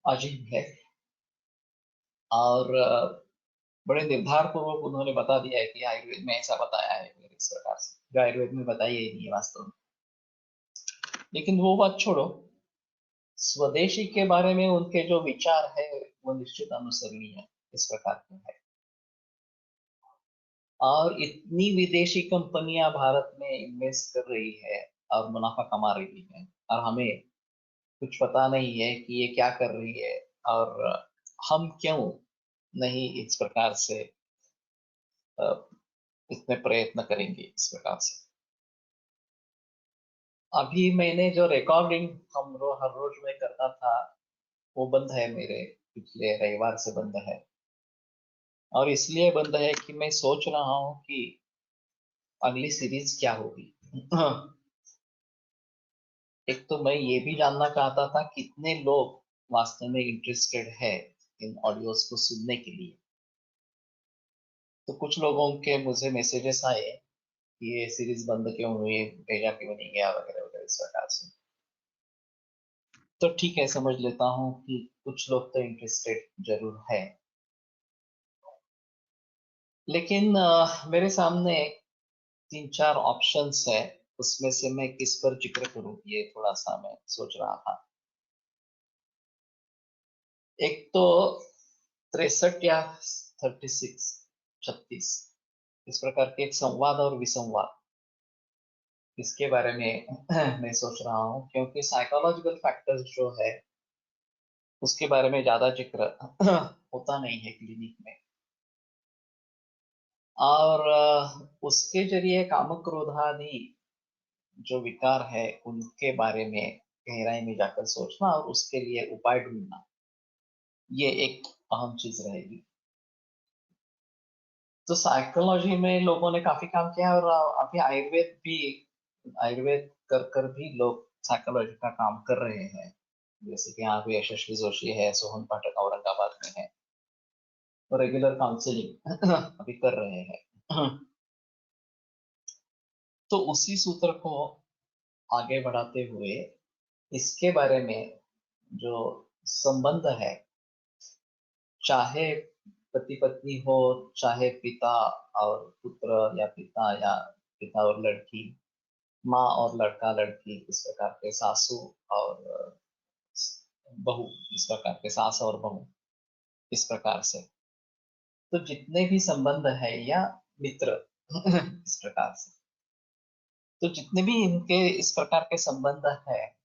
अजीब है, और बड़े निर्धार पूर्वक उन्होंने बता दिया है कि आयुर्वेद में ऐसा बताया है, इस प्रकार से जो आयुर्वेद में बताया ही नहीं है वास्तव में। लेकिन वो बात छोड़ो, स्वदेशी के बारे में उनके जो विचार है वो निश्चित अनुसरणीय है, इस प्रकार के है। और इतनी विदेशी कंपनियां भारत में इन्वेस्ट कर रही है और मुनाफा कमा रही है, और हमें कुछ पता नहीं है कि ये क्या कर रही है, और हम क्यों नहीं इस प्रकार से अ, इतने प्रयत्न करेंगे इस प्रकार से। अभी मैंने जो रिकॉर्डिंग हर रोज में करता था वो बंद है, मेरे पिछले रविवार से बंद है। और इसलिए बंद है कि मैं सोच रहा हूँ कि अगली सीरीज क्या होगी। एक तो मैं ये भी जानना चाहता था कितने लोग वास्तव में इंटरेस्टेड है इन ऑडियोज को सुनने के लिए। तो कुछ लोगों के मुझे मैसेजेस आए कि ये सीरीज बंद क्यों हुई, भेजा क्यों नहीं गया, वगैरह वगैरह इस प्रकार से। तो ठीक है, समझ लेता हूँ कि कुछ लोग तो इंटरेस्टेड जरूर है। लेकिन मेरे सामने तीन चार ऑप्शंस है, उसमें से मैं किस पर जिक्र करूं ये थोड़ा सा मैं सोच रहा था। एक तो 63 या 36, 36 इस प्रकार के एक संवाद और विसंवाद, इसके बारे में मैं सोच रहा हूँ, क्योंकि साइकोलॉजिकल फैक्टर्स जो है उसके बारे में ज्यादा जिक्र होता नहीं है क्लिनिक में। और उसके जरिए कामक क्रोधादि जो विकार है उनके बारे में गहराई में जाकर सोचना और उसके लिए उपाय ढूंढना, ये एक अहम चीज रहेगी। तो साइकोलॉजी में लोगों ने काफी काम किया, और अभी आयुर्वेद कर कर भी लोग साइकोलॉजी का काम कर रहे हैं। जैसे कि यहाँ पे यशस्वी जोशी है, सोहन पाठक औरंगाबाद में है, तो रेगुलर काउंसलिंग अभी कर रहे हैं। तो उसी सूत्र को आगे बढ़ाते हुए इसके बारे में जो संबंध है, चाहे पति पत्नी हो, चाहे पिता और पुत्र, या पिता और लड़की, माँ और लड़का लड़की, इस प्रकार के सासू और बहू, इस प्रकार के सास और बहू, इस प्रकार से। तो जितने भी संबंध है या मित्र इस प्रकार से, तो जितने भी इनके इस प्रकार के संबंध है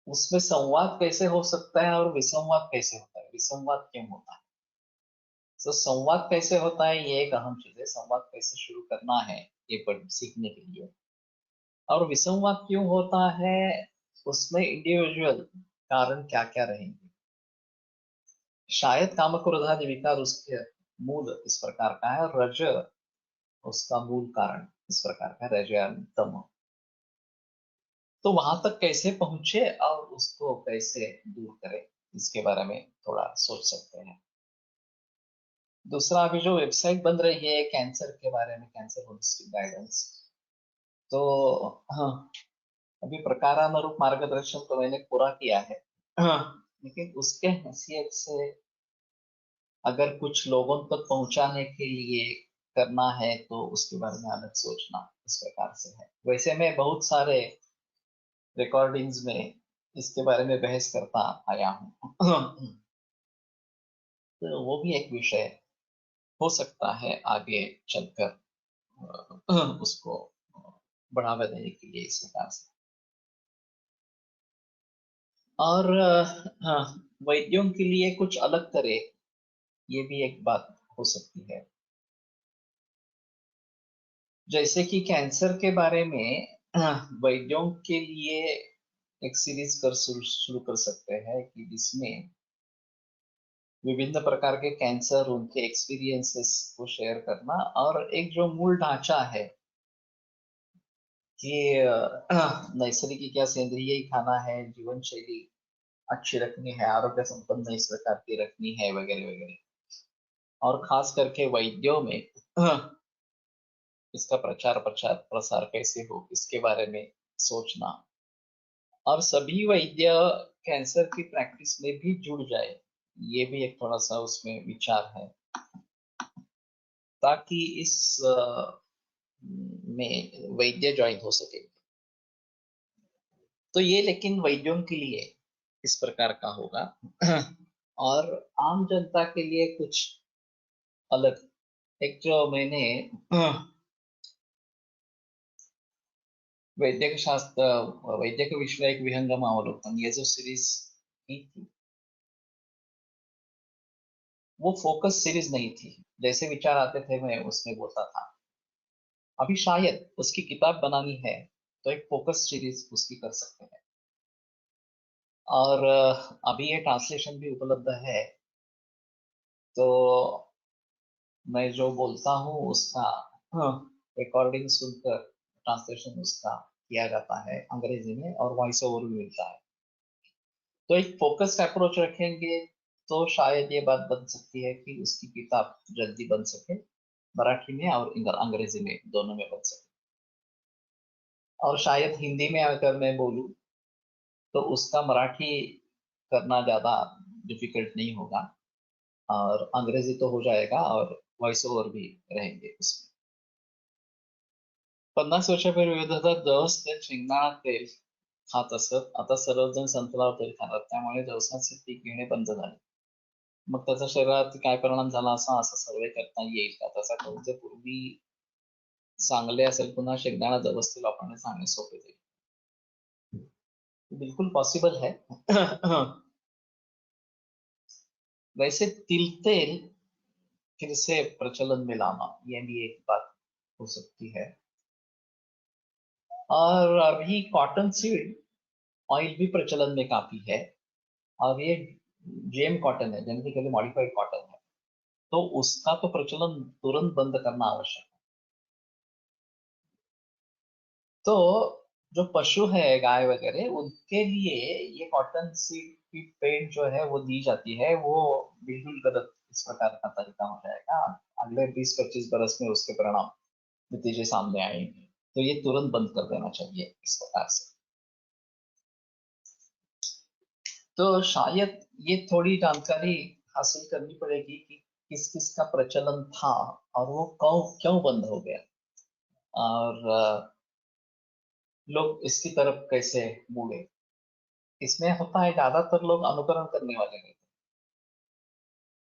उसमें संवाद कैसे हो सकता है और विसंवाद कैसे होता है, विसंवाद क्यों होता है। तो संवाद कैसे होता है ये एक अहम चीज है, संवाद कैसे शुरू करना है ये पढ़ सीखने के लिए। और विसंवाद क्यों होता है उसमें इंडिविजुअल कारण क्या क्या रहेंगे। शायद कामक्रोधादि विकार उसके मूल इस प्रकार का है, और रज उसका मूल कारण इस प्रकार का, रज या तम। तो वहां तक कैसे पहुंचे और उसको कैसे दूर करें, इसके बारे में थोड़ा सोच सकते हैं। दूसरा अभी जो वेबसाइट बन रही है कैंसर के बारे में, कैंसर होलिस्टिक गाइडेंस, तो हाँ, अभी प्रकारानुरूप मार्गदर्शन तो मैंने पूरा किया है। हाँ, लेकिन उसके हैसियत से अगर कुछ लोगों तक पहुंचाने के लिए करना है तो उसके बारे में अलग सोचना इस प्रकार से है। वैसे मैं बहुत सारे रिकॉर्डिंग्स में इसके बारे में बहस करता आया हूँ। तो वो भी एक विषय हो सकता है आगे चलकर उसको बढ़ावा देने के लिए इस प्रकार से। और हाँ, वैद्यों के लिए कुछ अलग करे, ये भी एक बात हो सकती है। जैसे कि कैंसर के बारे में वैद्यों के लिए एक सीरीज कर शुरू कर सकते हैं कि जिसमें विभिन्न प्रकार के कैंसर, उनके एक्सपीरियंसेस को शेयर करना, और एक जो मूल ढांचा है कि नैसर्गिक या सेंद्रिय ही खाना है, जीवन शैली अच्छी रखनी है, आरोग्य संपन्न इस प्रकार की रखनी है, वगैरह वगैरह। और खास करके वैद्यों में इसका प्रचार प्रचार प्रसार कैसे हो इसके बारे में सोचना, और सभी वैद्य कैंसर की प्रैक्टिस में भी जुड़ जाए, ये भी एक थोड़ा सा उसमें विचार है, ताकि इस में वैद्य ज्वाइन हो सके। तो ये लेकिन वैद्यों के लिए इस प्रकार का होगा। और आम जनता के लिए कुछ अलग, एक जो मैंने वैद्यक शास्त्र, वैद्यक विश्व एक विहंगम अवलोकन, ये जो सीरीज की थी, वो फोकस सीरीज नहीं थी। जैसे विचार आते थे मैं उसमें बोलता था। अभी शायद उसकी किताब बनानी है तो एक फोकस सीरीज उसकी कर सकते हैं। और अभी ये ट्रांसलेशन भी उपलब्ध है, तो मैं जो बोलता हूँ उसका रिकॉर्डिंग सुनकर ट्रांसलेशन उसका किया जाता है अंग्रेजी में, और वॉइस ओवर भी मिलता है। तो एक फोकस्ड अप्रोच रखेंगे तो शायद ये बात बन सकती है कि उसकी किताब जल्दी बन सके, मराठी में और अंग्रेजी में, दोनों में बन सके। और शायद हिंदी में अगर मैं बोलूँ तो उसका मराठी करना ज़्यादा डिफिकल्ट नहीं होगा, और अंग्रेजी तो हो जाएगा, और वॉइस ओवर भी रहेंगे उसमें। 50 वर्षापूर्वी विरोधात जवस तेल, शेंगदाणा तेल खात असत. आता सर्वजण सनफ्लॉवर तेल खातात, त्यामुळे जवसाचे पीक घेणे बंद झाले. मग त्याचा शरीरात काय परिणाम झाला असा असा सर्वे करता येईल का? त्याचा करून जे पूर्वी चांगले असेल, पुन्हा शेंगदाणा जवस तेल वापरणे सांगणे सोपे जाईल. बिल्कुल पॉसिबल है। वैसे तिल तेल फिर से प्रचलन में लाना, ये भी एक बात हो सकती है। और अभी कॉटन सीड ऑयल भी प्रचलन में काफी है, और ये जेम कॉटन है, जेनेटिकली मॉडिफाइड कॉटन है, तो उसका तो प्रचलन तुरंत बंद करना आवश्यक है। तो जो पशु है, गाय वगैरह, उनके लिए ये कॉटन सीड की पेंट जो है वो दी जाती है, वो बिल्कुल गलत इस प्रकार का तरीका हो जाएगा। अगले 20-25 बरस में उसके परिणाम नतीजे सामने आएंगे, तो ये तुरंत बंद कर देना चाहिए इस प्रकार से। तो शायद ये थोड़ी जानकारी हासिल करनी पड़ेगी कि किस किस का प्रचलन था, और वो क्यों क्यों बंद हो गया, और लोग इसकी तरफ कैसे मुड़े। इसमें होता है ज्यादातर लोग अनुकरण करने वाले रहते हैं,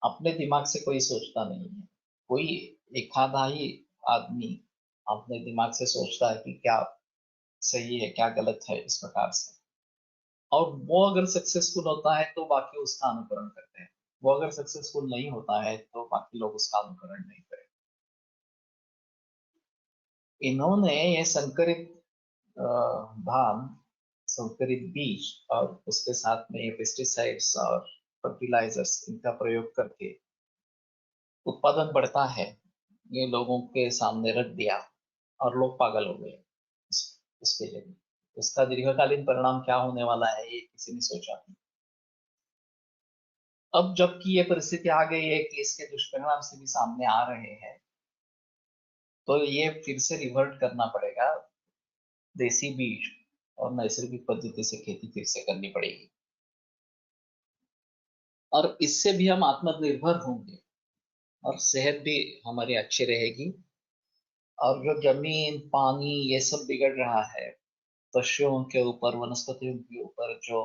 अपने दिमाग से कोई सोचता नहीं है। कोई एक आधा ही आदमी अपने दिमाग से सोचता है कि क्या सही है, क्या गलत है, इस प्रकार से। और वो अगर सक्सेसफुल होता है तो बाकी उसका अनुकरण करते हैं, वो अगर सक्सेसफुल नहीं होता है तो बाकी लोग उसका अनुकरण नहीं करें। इन्होंने ये संकरित धान, संकरित बीज, और उसके साथ में ये पेस्टिसाइड्स और फर्टिलाइजर्स, इनका प्रयोग करके उत्पादन बढ़ता है, ये लोगों के सामने रख दिया, और लोग पागल हो गए उसके लिए। इसका दीर्घकालीन परिणाम क्या होने वाला है ये किसी ने सोचा नहीं। अब जबकि ये परिस्थिति आ गई है कि इसके दुष्परिणाम से भी सामने आ रहे हैं, तो ये फिर से रिवर्ट करना पड़ेगा, देसी बीज और नैसर्गिक पद्धति से खेती फिर से करनी पड़ेगी, और इससे भी हम आत्मनिर्भर होंगे और सेहत भी हमारी अच्छी रहेगी। और जो जमीन पानी ये सब बिगड़ रहा है, पशुओं के ऊपर वनस्पतियों के ऊपर जो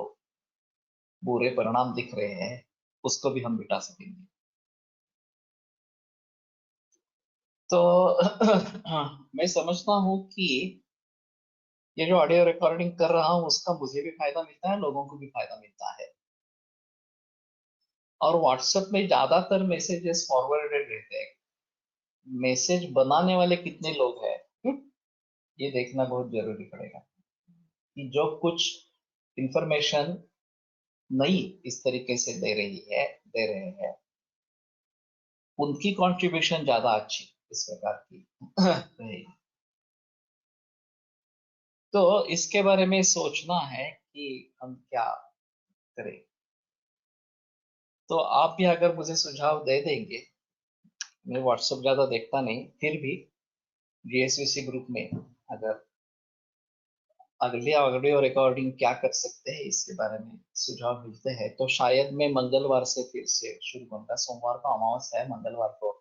बुरे परिणाम दिख रहे हैं, उसको भी हम मिटा सकेंगे। तो मैं समझता हूँ कि ये जो ऑडियो रिकॉर्डिंग कर रहा हूँ उसका मुझे भी फायदा मिलता है, लोगों को भी फायदा मिलता है। और व्हाट्सएप में ज्यादातर मैसेजेस फॉरवर्डेड रहते हैं, मैसेज बनाने वाले कितने लोग हैं, ये देखना बहुत जरूरी पड़ेगा कि जो कुछ इंफॉर्मेशन नई इस तरीके से दे रहे हैं, उनकी कंट्रीब्यूशन ज्यादा अच्छी इस प्रकार की रहेगी। तो इसके बारे में सोचना है कि हम क्या करें। तो आप भी अगर मुझे सुझाव दे देंगे, मैं व्हाट्सएप ज्यादा देखता नहीं, फिर भी जीएसवीसी ग्रुप में अगर अगली ऑडियो रिकॉर्डिंग क्या कर सकते हैं इसके बारे में सुझाव मिलते हैं, तो शायद मैं मंगलवार से फिर से शुरू करूंगा। सोमवार को अमावस्या है, मंगलवार को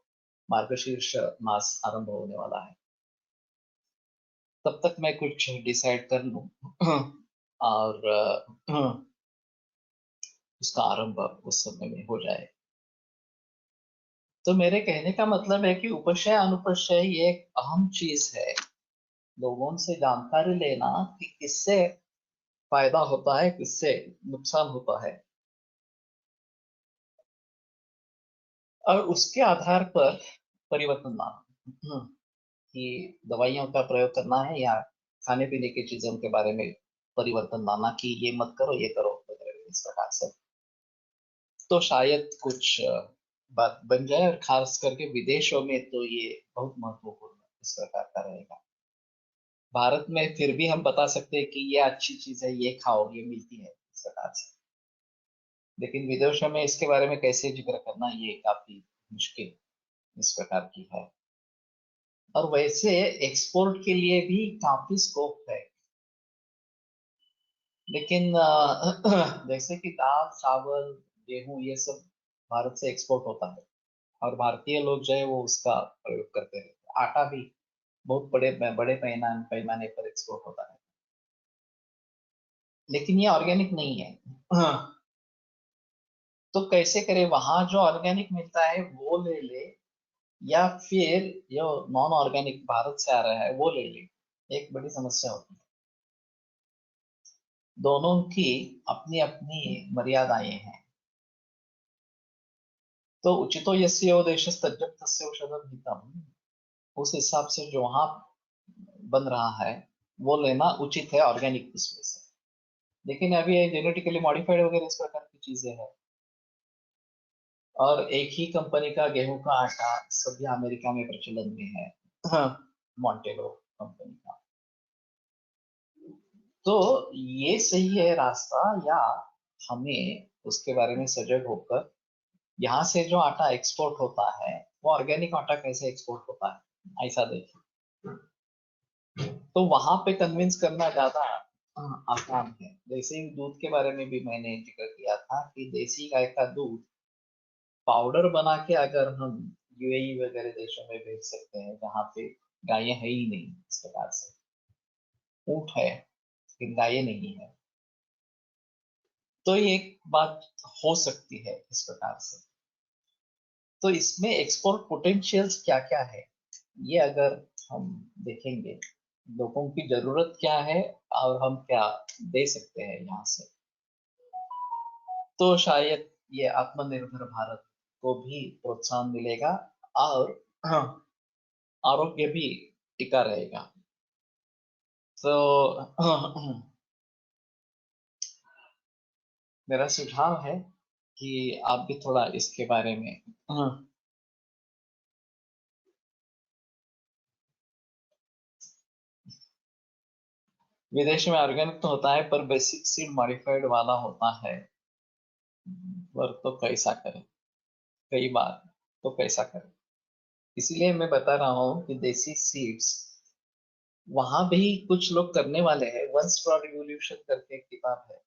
मार्गशीर्ष मास आरंभ होने वाला है। तब तक मैं कुछ डिसाइड कर लूं और उसका आरंभ उस समय में हो जाए। तो मेरे कहने का मतलब है कि उपशय अनुपशय ये एक अहम चीज है, लोगों से जानकारी लेना कि किससे फायदा होता है, किससे नुकसान होता है, और उसके आधार पर परिवर्तन लाना। कि दवाइयों का प्रयोग करना है या खाने पीने की चीजों के बारे में परिवर्तन लाना कि ये मत करो ये करो वगैरह इस प्रकार से, तो शायद कुछ बात बन जाए। और खास करके विदेशों में तो ये बहुत महत्वपूर्ण इस प्रकार का रहेगा। भारत में फिर भी हम बता सकते हैं कि ये अच्छी चीज है, ये खाओ, ये मिलती है इस प्रकार से, लेकिन विदेशों में इसके बारे में कैसे जिक्र करना ये काफी मुश्किल इस प्रकार की है। और वैसे एक्सपोर्ट के लिए भी काफी स्कोप है, लेकिन जैसे कि दाल चावल गेहूं ये सब भारत से एक्सपोर्ट होता है, और भारतीय लोग जो है वो उसका प्रयोग करते हैं। आटा भी बहुत बड़े बड़े पैमाने पर एक्सपोर्ट होता है, लेकिन ये ऑर्गेनिक नहीं है। तो कैसे करें, वहां जो ऑर्गेनिक मिलता है वो ले ले, या फिर जो नॉन ऑर्गेनिक भारत से आ रहा है वो ले ले, एक बड़ी समस्या होती है। दोनों की अपनी अपनी मर्यादाएं हैं। तो उचितो यस्य देशस्तज्जं तस्य औषधं हितम्, उस हिसाब से जो वहां बन रहा है वो लेना उचित है ऑर्गेनिक उसमें से। लेकिन अभी ये जेनेटिकली मॉडिफाइड वगैरह इस प्रकार की चीजें हैं, और एक ही कंपनी का गेहूं का आटा सभी अमेरिका में प्रचलन में है, हाँ, मॉन्टेलो कंपनी का। तो ये सही है रास्ता, या हमें उसके बारे में सजग होकर यहाँ से जो आटा एक्सपोर्ट होता है वो ऑर्गेनिक आटा कैसे एक्सपोर्ट होता है ऐसा देखिए, तो वहां पे कन्विंस करना ज्यादा आसान है। जैसे ही दूध के बारे में भी मैंने जिक्र किया था कि देसी गाय का दूध पाउडर बना के अगर हम यूएई वगैरह देशों में भेज सकते हैं जहाँ पे गायें है ही नहीं इस प्रकार से, ऊंट है लेकिन गायें नहीं है, तो ये एक बात हो सकती है इस प्रकार से। तो इसमें एक्सपोर्ट पोटेंशियल्स क्या क्या है, ये अगर हम देखेंगे, लोगों की जरूरत क्या है और हम क्या दे सकते हैं यहाँ से, तो शायद ये आत्मनिर्भर भारत को भी प्रोत्साहन मिलेगा, और हाँ, आरोग्य भी टिका रहेगा। तो मेरा सुझाव है कि आप भी थोड़ा इसके बारे में विदेश में ऑर्गेनिक तो होता है पर बेसिक सीड मॉडिफाइड वाला होता है, बार तो कैसा करें, कई बार तो कैसा करें। इसीलिए मैं बता रहा हूँ कि देसी सीड्स, वहां भी कुछ लोग करने वाले हैं। वन स्ट्रॉ रिवॉल्यूशन करके एक किताब है,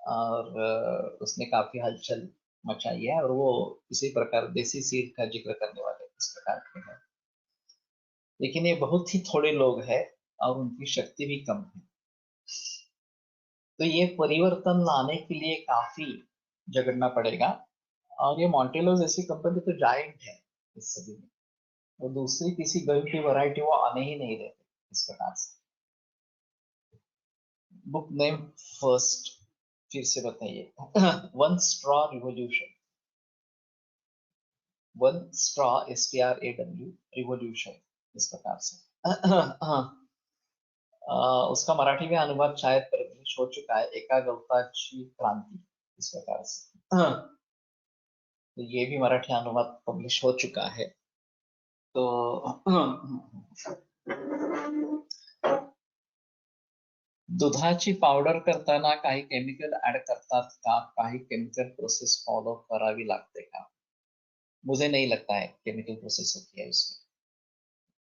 और उसने काफी हलचल मचाई है, और वो इसी प्रकार देसी सीड का जिक्र करने वाले इस प्रकार के हैं। लेकिन ये बहुत ही थोड़े लोग हैं और उनकी शक्ति भी कम है। तो ये परिवर्तन लाने के लिए काफी झगड़ना पड़ेगा। और ये मॉन्टेलो जैसी कंपनी तो जायंट है इस सदी में, वो दूसरी किसी गर्म की वैरायटी वो आने ही नहीं देते इस प्रकार से। बुक नेम फर्स्ट फिर से बताइए। One straw revolution, one straw STRAW revolution, इस प्रकार से। उसका मराठी में अनुवाद शायद पब्लिश हो चुका है, एका गवताची क्रांति, इस प्रकार से। तो ये भी मराठी अनुवाद पब्लिश हो चुका है। तो दुधाची पावडर करताना काही केमिकल ऍड करतात का, काही केमिकल प्रोसेस फॉलो करावी लागते का? मुझे नहीं लगता है केमिकल प्रोसेस होती है इसमें।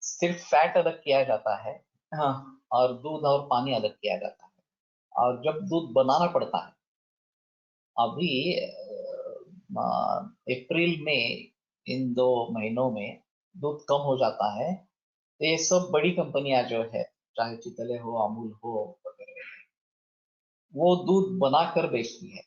सिर्फ फैट अलग किया जाता है, हाँ, और दूध और पानी अलग किया जाता है। और जब दूध बनाना पड़ता है, अभी अप्रैल में, इन 2 महीनों में दूध कम हो जाता है। तो ये सब बड़ी कंपनियां जो है, चाहे चितले हो, अमूल हो वगैरह, वो दूध बनाकर बेचती है।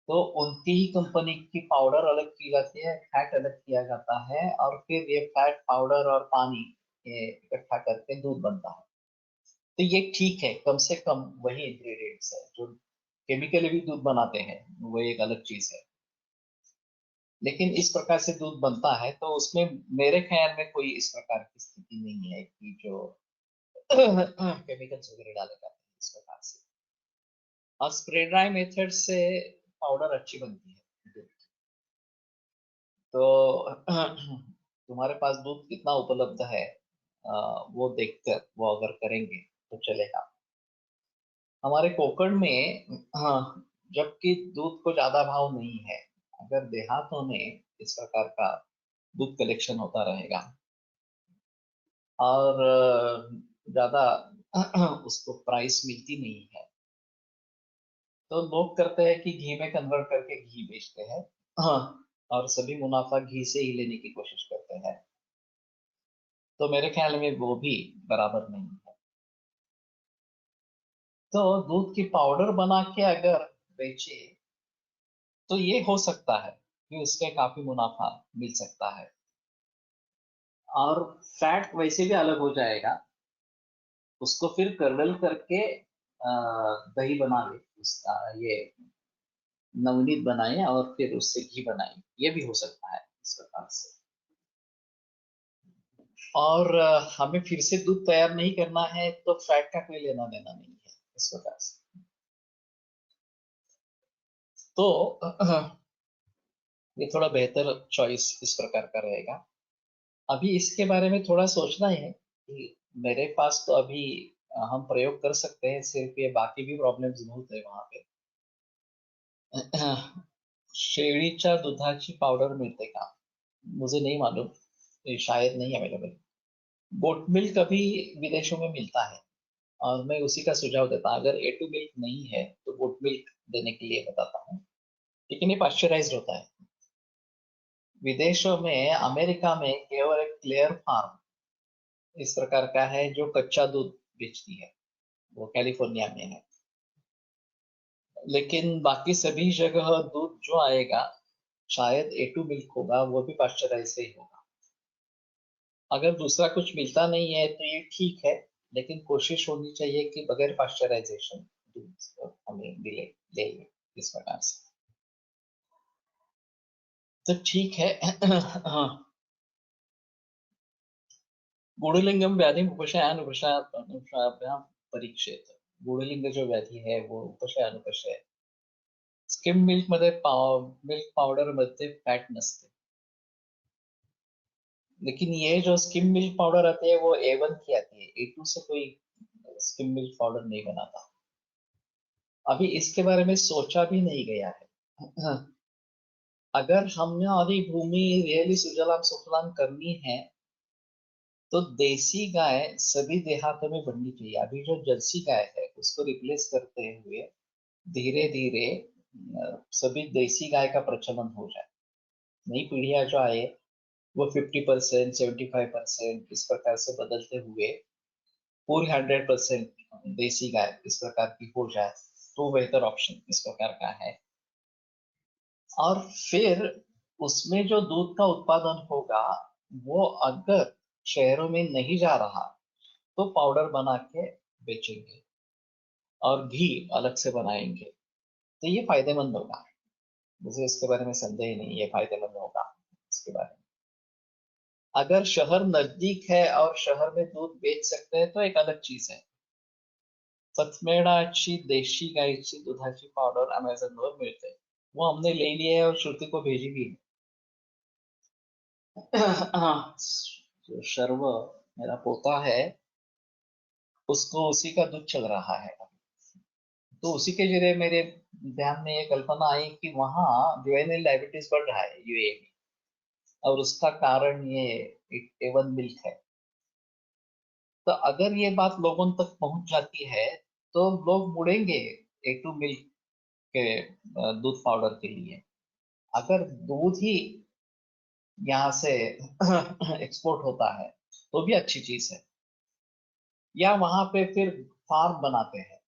तो उनकी ही कंपनी की पाउडर अलग की जाती है, फैट अलग किया जाता है, और फिर ये फैट पाउडर और पानी ये इकट्ठा करके दूध बनता है। तो ये ठीक है, कम से कम वही इंग्रेडिएंट्स है जो केमिकली भी दूध बनाते हैं, वो एक अलग चीज है। लेकिन इस प्रकार से दूध बनता है, तो उसमें मेरे ख्याल में कोई इस प्रकार की स्थिति नहीं है कि जो केमिकल्स वगैरह डाले जाते हैं इस प्रकार से। और स्प्रे ड्राई मेथड से पाउडर अच्छी बनती है। तो तुम्हारे पास दूध कितना उपलब्ध है, वो देखकर वो अगर करेंगे तो चलेगा। हमारे कोकण में, हाँ, जबकि दूध को ज्यादा भाव नहीं है, अगर देहातों में इस प्रकार का दूध कलेक्शन होता रहेगा और ज्यादा उसको प्राइस मिलती नहीं है, तो लोग करते हैं कि घी में कन्वर्ट करके घी बेचते हैं, हाँ, और सभी मुनाफा घी से ही लेने की कोशिश करते हैं। तो मेरे ख्याल में वो भी बराबर नहीं है। तो दूध की पाउडर बना के अगर बेचे, तो ये हो सकता है कि उससे काफी मुनाफा मिल सकता है। और फैट वैसे भी अलग हो जाएगा, उसको फिर कर्नल करके दही बना ले, उसका ये नवनीत बनाए और फिर उससे घी बनाए, ये भी हो सकता है इस प्रकार से। और हमें फिर से दूध तैयार नहीं करना है, तो फैट का कोई लेना देना नहीं है इस प्रकार से। तो ये थोड़ा बेहतर चॉइस इस प्रकार का रहेगा। अभी इसके बारे में थोड़ा सोचना है कि मेरे पास तो अभी हम प्रयोग कर सकते हैं सिर्फ, ये बाकी भी प्रॉब्लम्स बहुत है वहां पे। शेळीच्या दुधाची पावडर मिलते का? मुझे नहीं मालूम, ये शायद नहीं अवेलेबल। बोट मिल्क अभी विदेशों में मिलता है, और मैं उसी का सुझाव देता। अगर A2 मिल्क नहीं है तो बोट मिल्क देने के लिए बताता हूँ। लेकिन ये पाश्चराइज्ड होता है। विदेशों में, अमेरिका में केवल एक क्लेयर फार्म इस प्रकार का है जो कच्चा दूध बेचती है, वो कैलिफोर्निया में है। लेकिन बाकी सभी जगह दूध जो आएगा, शायद A2 मिल्क होगा, वो भी पाश्चराइज ही होगा। अगर दूसरा कुछ मिलता नहीं है तो ये ठीक है, लेकिन कोशिश होनी चाहिए कि बगैर पाश्चराइजेशन दूध हमें मिले, ले ले, इस प्रकार से। तो ठीक है। हाँ, गुणलिंगम व्याधि उपशयान उपशयाभ्याम परीक्षेत। गुणलिंग जो व्याधी है वो उपशय अनुपशय, स्किम मिल्क मध्ये मिल्क पावडर मध्ये फॅट नसते। लेकिन ये जो स्किम मिल्क पाउडर आती है वो A1 की आती है, A2 से कोई स्किम मिल्क पाउडर नहीं बनाता। अभी इसके बारे में सोचा भी नहीं गया है। अगर हमारी भूमि रियली सुजलाम सुफलाम करनी है तो देसी गाय सभी देहातों में बननी चाहिए। अभी जो जर्सी गाय है उसको रिप्लेस करते हुए धीरे धीरे सभी देसी गाय का प्रचलन हो जाए। नई पीढ़ियां जो आए वो 50%, 75% इस प्रकार से बदलते हुए पूरी 100% देसी गाय इस प्रकार की हो जाए तो बेहतर ऑप्शन इस प्रकार का है। और फिर उसमें जो दूध का उत्पादन होगा वो अगर शहरों में नहीं जा रहा तो पाउडर बना के बेचेंगे और घी अलग से बनाएंगे तो ये फायदेमंद होगा। मुझे इसके बारे में संदेह नहीं, ये फायदेमंद होगा इसके बारे में। अगर शहर नजदीक है और शहर में दूध बेच सकते हैं तो एक अलग चीज है। पथमेडाची देशी गाईची दुधाची पावडर अमेझॉनवर मिळते, वो हमने ले लिया है और श्रुति को भेजी भी है। हाँ, जो शर्व मेरा पोता है उसको उसी का दूध चल रहा है। तो उसी के जरिए मेरे ध्यान में ये कल्पना आई कि वहाँ जुवेनाइल डायबिटीज बढ़ रहा है यूएई में और उसका कारण ये एवन मिल्क है। तो अगर ये बात लोगों तक पहुंच जाती है तो लोग मुड़ेंगे A2 मिल्क के दूध पाउडर के लिए। अगर दूध ही यहाँ से एक्सपोर्ट होता है तो भी अच्छी चीज है। या वहां पे फिर फार्म बनाते हैं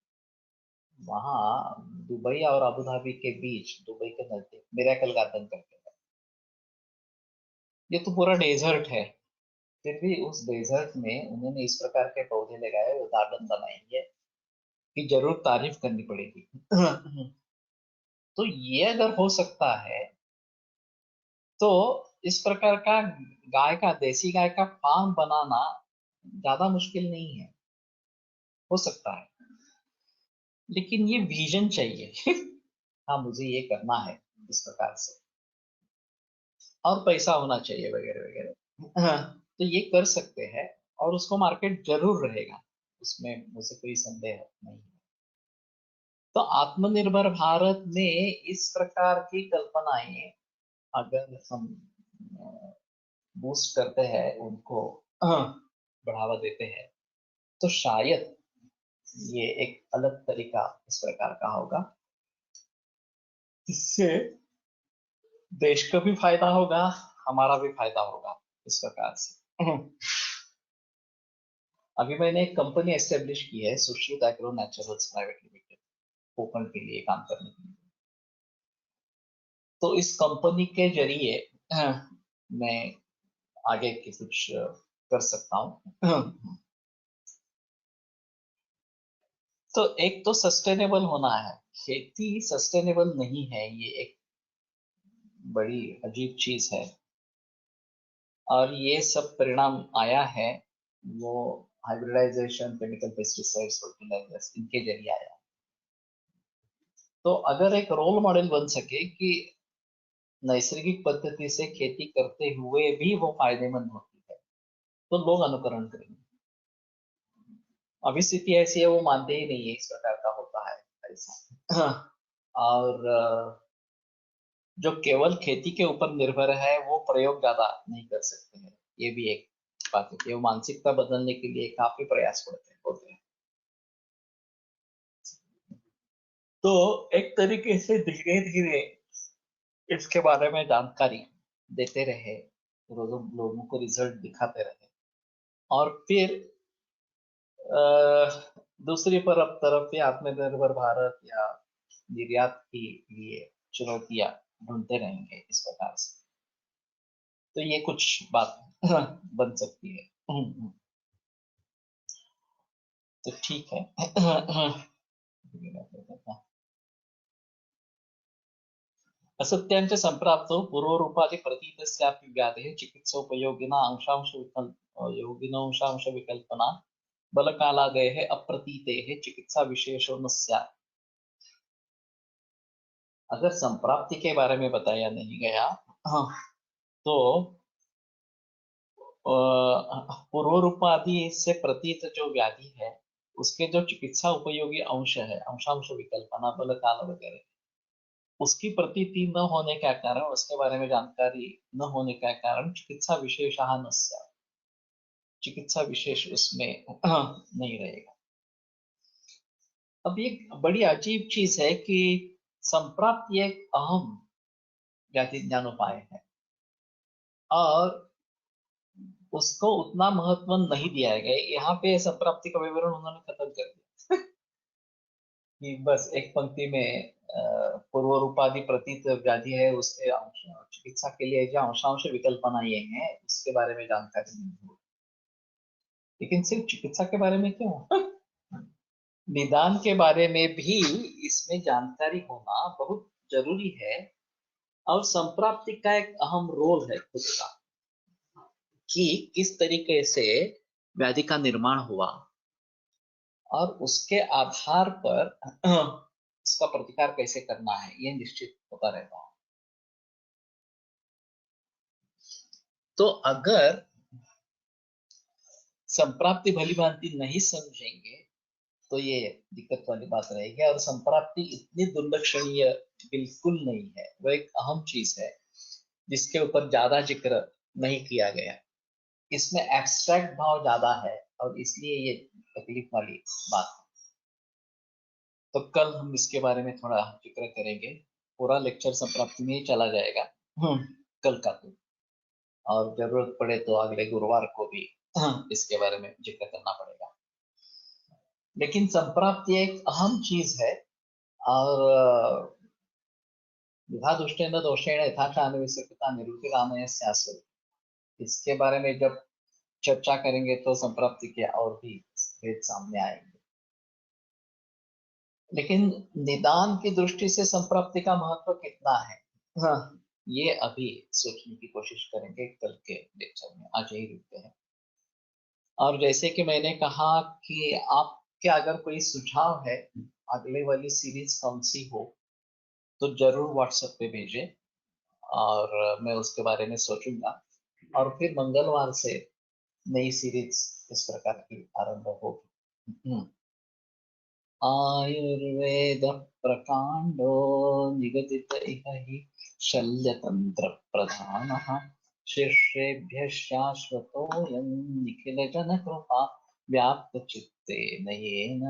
वहां दुबई और अबू धाबी के बीच, दुबई के नजदीक मिरेकल गार्डन करके है। ये तो पूरा डेजर्ट है, फिर भी उस डेजर्ट में उन्होंने इस प्रकार के पौधे लगाए, वो गार्डन बनाई है कि जरूर तारीफ करनी पड़ेगी। तो ये अगर हो सकता है तो इस प्रकार का गाय का, देसी गाय का फार्म बनाना ज्यादा मुश्किल नहीं है, हो सकता है। लेकिन ये विजन चाहिए। हाँ मुझे ये करना है इस प्रकार से और पैसा होना चाहिए वगैरह वगैरह। हाँ, तो ये कर सकते हैं और उसको मार्केट जरूर रहेगा, उसमें मुझे कोई संदेह नहीं है। तो आत्मनिर्भर भारत में इस प्रकार की कल्पनाएं अगर हम बूस्ट करते हैं, उनको बढ़ावा देते हैं तो शायद ये एक अलग तरीका इस प्रकार का होगा जिससे देश का भी फायदा होगा, हमारा भी फायदा होगा इस प्रकार से। अभी मैंने एक कंपनी एस्टेब्लिश की है, Sushrut agro naturals private limited, Konkan के लिए काम करने के लिए। तो इस कंपनी के जरिए मैं आगे की कुछ कर सकता हूँ। तो एक तो सस्टेनेबल होना है, खेती सस्टेनेबल नहीं है, ये एक बड़ी अजीब चीज है। और ये सब परिणाम आया है वो हाइब्रिडाइजेशन, केमिकल पेस्टिसाइड्स, फर्टिलाइजर्स, इनके जरिए आया। तो अगर एक रोल मॉडल बन सके कि नैसर्गिक पद्धति से खेती करते हुए भी वो फायदेमंद होती है तो लोग अनुकरण करेंगे। अभी स्थिति ऐसी है वो मानते ही नहीं है इस प्रकार का होता है ऐसा। और जो केवल खेती के ऊपर निर्भर है वो प्रयोग ज्यादा नहीं कर सकते हैं, ये भी एक बात है। वो मानसिकता बदलने के लिए काफी प्रयास करते होते हैं। तो एक तरीके से धीरे धीरे इसके बारे में जानकारी देते रहे, रोजों लोगों को रिजल्ट दिखाते रहे और फिर दूसरी तरफ ये आत्मनिर्भर भारत या निर्यात के लिए चुनौतियां ढूंढते रहेंगे इस प्रकार से। तो ये कुछ बात बन सकती है। तो ठीक है। असत्यांच संप्राप्तो पूर्वरूपादि प्रतीतस्यापि व्याधेः चिकित्सोपयोगिना योगिनोंशांश विकल्पना बलकालादेः अप्रतीतेः चिकित्सा विशेषो न स्यात्। अगर संप्राप्ति के बारे में बताया नहीं गया तो पूर्वरूपादि से प्रतीत जो व्याधि है उसके जो चिकित्सा उपयोगी अंश है, अंशांश विकल्पना, बल काल वगैरह, उसकी प्रतीति न होने का कारण, उसके बारे में जानकारी न होने का कारण चिकित्सा विशेषः न स्यात्, चिकित्सा विशेष उसमें नहीं रहेगा। अब ये बड़ी अजीब चीज है कि संप्राप्ति एक अहम व्याधि ज्ञानोपाय है और उसको उतना महत्व नहीं दिया गया। यहाँ पे संप्राप्ति का विवरण उन्होंने खत्म कर दिया कि बस एक पंक्ति में पूर्व रूपादि प्रतीत व्याधि है, उसके चिकित्सा के लिए जो अंशांश विकल्पना ये है उसके बारे में जानकारी नहीं हो। लेकिन सिर्फ चिकित्सा के बारे में क्यों, निदान के बारे में भी इसमें जानकारी होना बहुत जरूरी है। और संप्राप्ति का एक अहम रोल है खुद का कि किस तरीके से व्याधि का निर्माण हुआ और उसके आधार पर इसका प्रतिकार कैसे करना है, ये निश्चित होता रहता है। तो अगर संप्राप्ति भली भांति नहीं समझेंगे तो ये दिक्कत वाली बात रहेगी। और संप्राप्ति इतनी दुर्लक्षणीय बिल्कुल नहीं है, वो एक अहम चीज है जिसके ऊपर ज्यादा जिक्र नहीं किया गया। इसमें एब्स्ट्रैक्ट भाव ज्यादा है और इसलिए ये तकलीफ वाली बात है। तो कल हम इसके बारे में थोड़ा जिक्र करेंगे, पूरा लेक्चर संप्राप्ति में ही चला जाएगा कल का तो, और जरूरत पड़े तो अगले गुरुवार को भी इसके बारे में जिक्र करना पड़ेगा। लेकिन संप्राप्ति एक अहम चीज है और विधा दुष्टेन दोषेण यथाशान्विसकृता निरूपितानय स्यासु, इसके बारे में जब चर्चा करेंगे तो संप्राप्ति के और भी भेद सामने आएंगे। लेकिन निदान की दृष्टि से संप्राप्ति का महत्व कितना है, हाँ, ये अभी सोचने की कोशिश करेंगे कल के लेक्चर में। आज यही रुकते हैं। और जैसे कि मैंने कहा कि आपके अगर कोई सुझाव है अगले वाली सीरीज कौन सी हो तो जरूर व्हाट्सएप पे भेजें और मैं उसके बारे में सोचूंगा। और फिर मंगलवार से नई सीरीज इस प्रकार की आरंभ होगी। आयुर्वेद प्रकांडो निगदित इह हि शल्यतंत्र प्रधानः शिष्येभ्यः शाश्वतोऽयं निखिल जन कृपा व्याप्त चित्तेन येन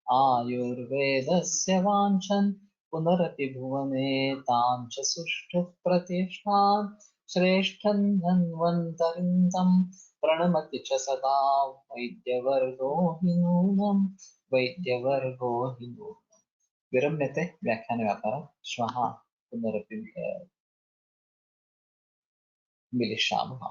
आयुर्वेदस्य वाञ्छन् पुनरपि भुवने तां च सुष्ठु प्रतिष्ठां श्रेष्ठं धन्वन्तरिं तं प्रणमति च सदा वैद्यवर्गो हि नूनम् वैद्यवर्गो हि नूनम्। विरम्यते व्याख्यानव्यापारः। श्वः पुनरपि मिलिष्यामः।